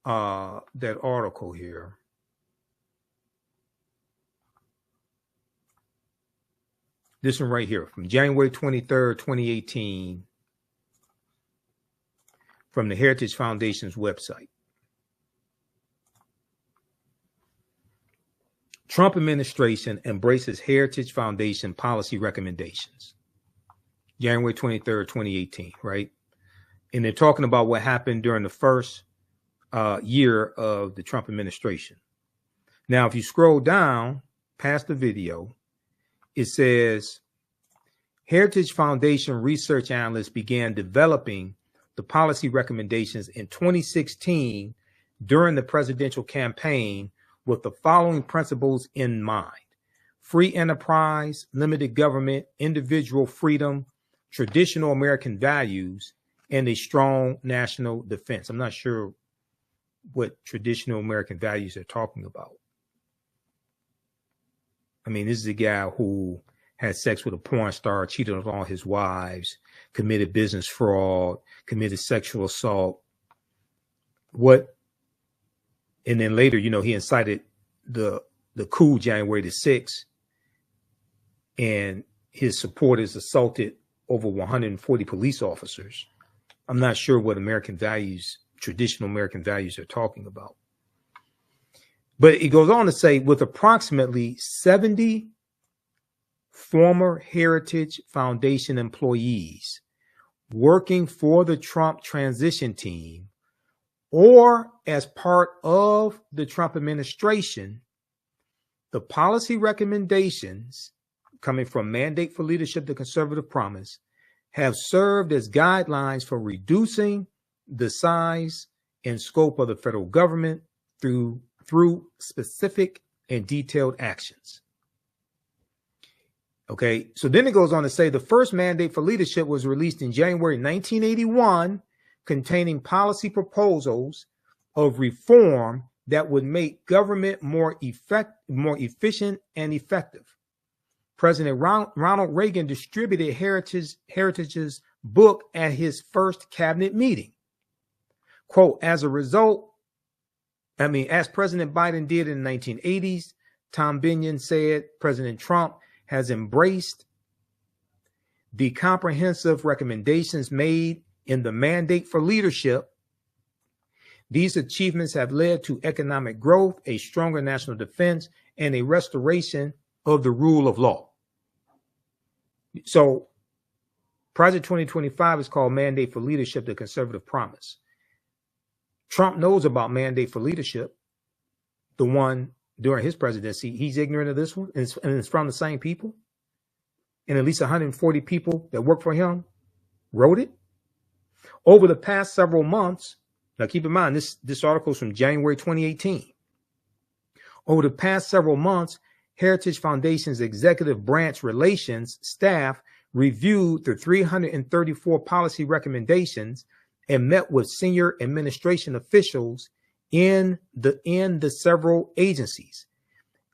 that article here. This one right here from January 23rd, 2018, from the Heritage Foundation's website. Trump administration embraces Heritage Foundation policy recommendations. January 23rd, 2018, right? And they're talking about what happened during the first year of the Trump administration. Now, if you scroll down past the video, it says, Heritage Foundation research analysts began developing the policy recommendations in 2016 during the presidential campaign with the following principles in mind: free enterprise, limited government, individual freedom, traditional American values, and a strong national defense. I'm not sure what traditional American values they're talking about. I mean, this is a guy who had sex with a porn star, cheated on all his wives, committed business fraud, committed sexual assault. What? And then later, you know, he incited the coup January the 6th, and his supporters assaulted over 140 police officers. I'm not sure what American values, traditional American values, they're talking about. But it goes on to say, with approximately 70 former Heritage Foundation employees working for the Trump transition team or as part of the Trump administration, the policy recommendations coming from Mandate for Leadership, the Conservative Promise, have served as guidelines for reducing the size and scope of the federal government through specific and detailed actions. Okay, so then it goes on to say the first Mandate for Leadership was released in January 1981, containing policy proposals of reform that would make government more efficient and effective. President Ronald Reagan distributed Heritage's book at his first cabinet meeting. Quote, as President Biden did in the 1980s, Tom Binion said, President Trump has embraced the comprehensive recommendations made in the Mandate for Leadership. These achievements have led to economic growth, a stronger national defense, and a restoration of the rule of law. So Project 2025 is called Mandate for Leadership, the Conservative Promise. Trump knows about Mandate for Leadership, the one during his presidency. He's ignorant of this one, and it's from the same people. And at least 140 people that work for him wrote it. Over the past several months, now keep in mind, this article is from January 2018. Over the past several months, Heritage Foundation's executive branch relations staff reviewed the 334 policy recommendations and met with senior administration officials in the several agencies.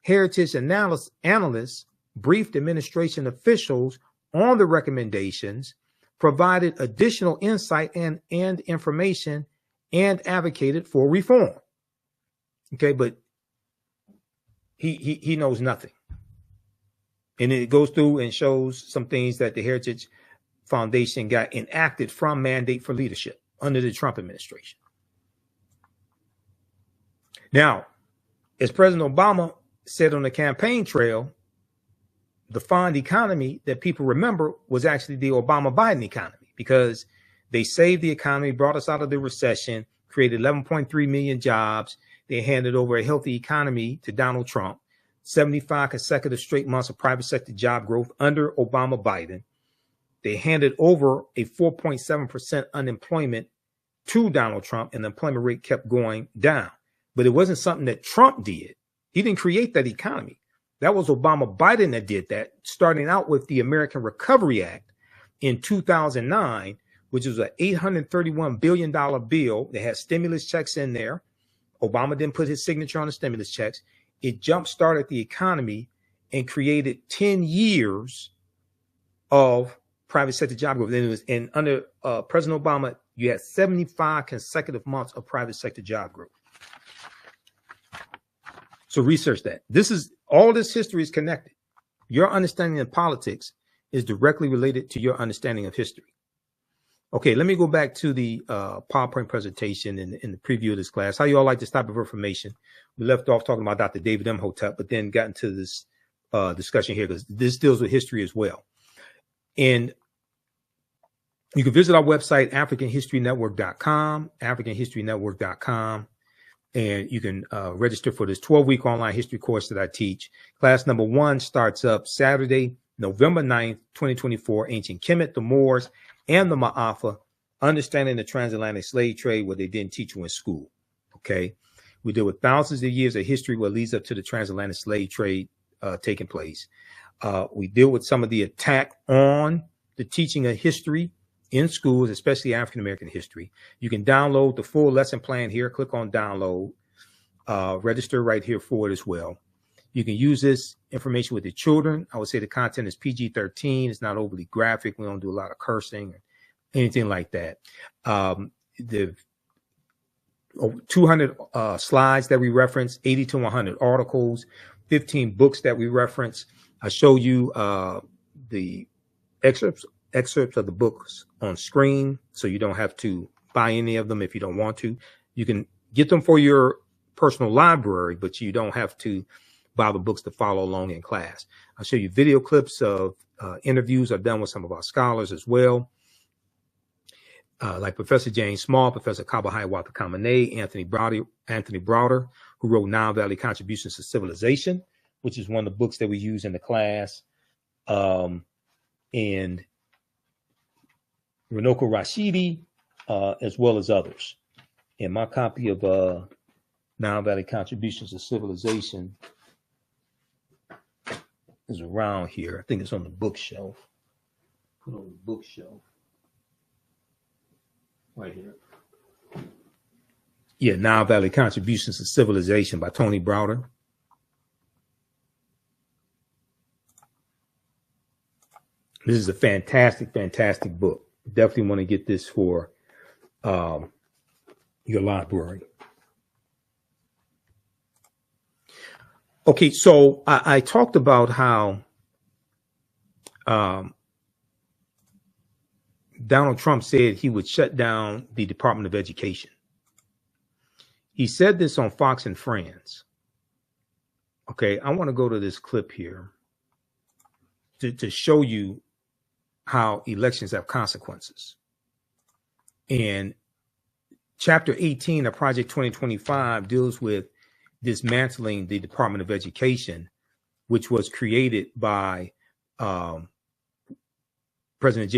Heritage analysts briefed administration officials on the recommendations, provided additional insight and information, and advocated for reform. Okay, but he knows nothing. And it goes through and shows some things that the Heritage Foundation got enacted from Mandate for Leadership under the Trump administration. Now, as President Obama said on the campaign trail, the fond economy that people remember was actually the Obama-Biden economy, because they saved the economy, brought us out of the recession, created 11.3 million jobs. They handed over a healthy economy to Donald Trump, 75 consecutive straight months of private sector job growth under Obama-Biden. They handed over a 4.7% unemployment to Donald Trump, and the employment rate kept going down. But it wasn't something that Trump did. He didn't create that economy. That was Obama-Biden that did that, starting out with the American Recovery Act in 2009, which was an $831 billion bill that had stimulus checks in there. Obama didn't put his signature on the stimulus checks. It jump-started the economy and created 10 years of private sector job growth. And under President Obama, you had 75 consecutive months of private sector job growth. So research that. All this history is connected. Your understanding of politics is directly related to your understanding of history. Okay, let me go back to the PowerPoint presentation in the preview of this class. How you all like this type of information? We left off talking about Dr. David Imhotep, but then got into this discussion here because this deals with history as well. And you can visit our website, AfricanHistoryNetwork.com, AfricanHistoryNetwork.com. and you can register for this 12-week online history course that I teach. Class number 1 starts up Saturday, November 9th, 2024, Ancient Kemet, the Moors, and the Ma'afa, Understanding the Transatlantic Slave Trade, what they didn't teach you in school, okay? We deal with thousands of years of history what leads up to the transatlantic slave trade taking place. We deal with some of the attack on the teaching of history in schools, especially African-American history. You can download the full lesson plan here. Click on download, register right here for it as well. You can use this information with your children. I would say the content is PG-13. It's not overly graphic. We don't do a lot of cursing or anything like that. The 200 slides that we reference, 80 to 100 articles, 15 books that we reference. I show you the excerpts of the books on screen, so you don't have to buy any of them if you don't want to. You can get them for your personal library, but you don't have to buy the books to follow along in class. I'll show you video clips of interviews I've done with some of our scholars as well. Like Professor James Small, Professor Kabahai Watakamane, Anthony Browder, who wrote Nile Valley Contributions to Civilization, which is one of the books that we use in the class, and Runoko Rashidi, as well as others. And my copy of Nile Valley Contributions to Civilization is around here. I think it's on the bookshelf. Put on the bookshelf. Right here. Yeah, Nile Valley Contributions to Civilization by Tony Browder. This is a fantastic, fantastic book. Definitely want to get this for your library. Okay, so I talked about how Donald Trump said he would shut down the Department of Education. He said this on Fox and Friends. Okay, I want to go to this clip here to show you how elections have consequences. And Chapter 18 of Project 2025 deals with dismantling the Department of Education, which was created by President